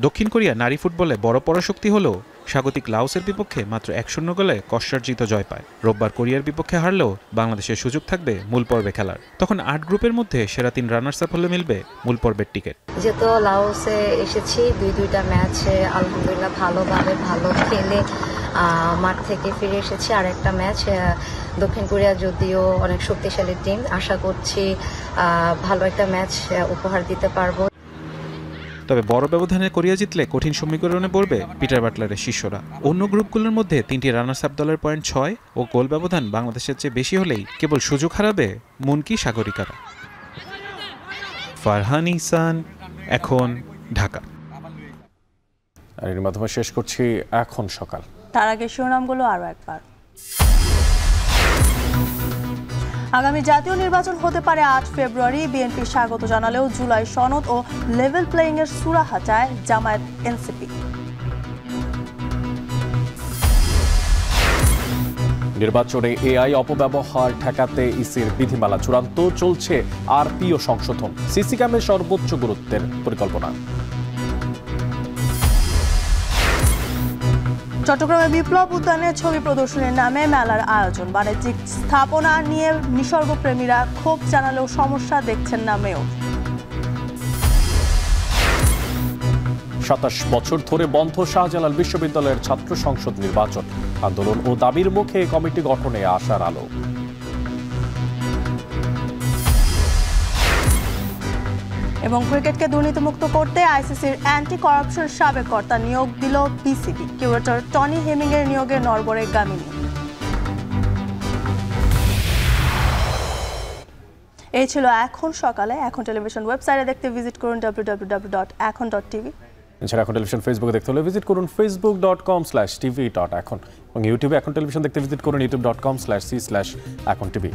দক্ষিণ কোরিয়া নারী ফুটবলে বড় পরাশক্তি হলেও স্বাগতিক লাওসের বিপক্ষে মাত্র 1-0 গোলে কষ্টার্জিত জয় পায়। রোববার কোরিয়ার বিপক্ষে হারলেও বাংলাদেশের সুযোগ থাকবে মূল পর্বে খেলার। তখন 8 গ্রুপের মধ্যে সেরা 3 রানার্স আপ হলে মিলবে মূল পর্বের টিকিট। যেহেতু লাওসে এসেছি, দুইটা ম্যাচে আলহামদুলিল্লাহ ভালো খেলে মাঠ থেকে ফিরে এসেছি। আর একটা ম্যাচ দক্ষিণ কোরিয়া যদিও অনেক শক্তিশালী টিম, আশা করছি ভালো একটা ম্যাচ উপহার দিতে পারবো। তবে বড় ব্যবধানে কোরিয়া জিতলে কঠিন সমীকরণে পড়বে পিটার বাটলারের শিষ্যরা। অন্য গ্রুপগুলোর মধ্যে 3টি রানার্স আপ দলের পয়েন্ট 6 ও গোল ব্যবধান বাংলাদেশের চেয়ে বেশি হলেই কেবল সুযোগ হারাবে মুনকি সাগরিকারা। ফারহান ইহসান, এখন, ঢাকা। আর এর মাধ্যমে শেষ করছি এখন সকাল। তার আগে শিরোনামগুলো আরও একবার। আগামী জাতীয় নির্বাচন হতে পারে 8 ফেব্রুয়ারি। বিএনপি স্বাগত জানালেও জুলাই সনদ ও লেভেল প্লেইং এর সুরাহা চায় জামায়াত এনসিপি। নির্বাচনে এআই অপব্যবহার ঠেকাতে ইসির বিধিমালা চূড়ান্ত, চলছে আরপিও সংশোধন। সিসি ক্যামের সর্বোচ্চ গুরুত্বের পরিকল্পনা। চট্টগ্রামে বিপ্লব উদ্যানে ছবি প্রদর্শনীর নামে মেলার আয়োজন। বাণিজ্যিক স্থাপনা নিয়ে নিসর্গপ্রেমীরা ক্ষোভ জানালেও সমস্যা দেখছেন না মেয়র। 27 বছর ধরে বন্ধ শাহজালাল বিশ্ববিদ্যালয়ের ছাত্র সংসদ নির্বাচন। আন্দোলন ও দাবির মুখে কমিটি গঠনে আশার আলো। এবং ক্রিকেটকে দুর্নীতিমুক্ত করতে আইসিসির অ্যান্টি করাপশন সাবেক কর্তা নিয়োগ দিল বিসিবি। কিউরেটর টনি হেমিং এর নিয়োগে নড়বড়ে গামিনী। এই ছিল এখন সকালে। এখন টেলিভিশন ওয়েবসাইটে দেখতে ভিজিট করুন www.ekon.tv। এছাড়া এখন টেলিভিশন ফেসবুকে দেখতে হলে ভিজিট করুন facebook.com/tv.ekon এবং ইউটিউবে এখন টেলিভিশন দেখতে ভিজিট করুন youtube.com/c/ekontv।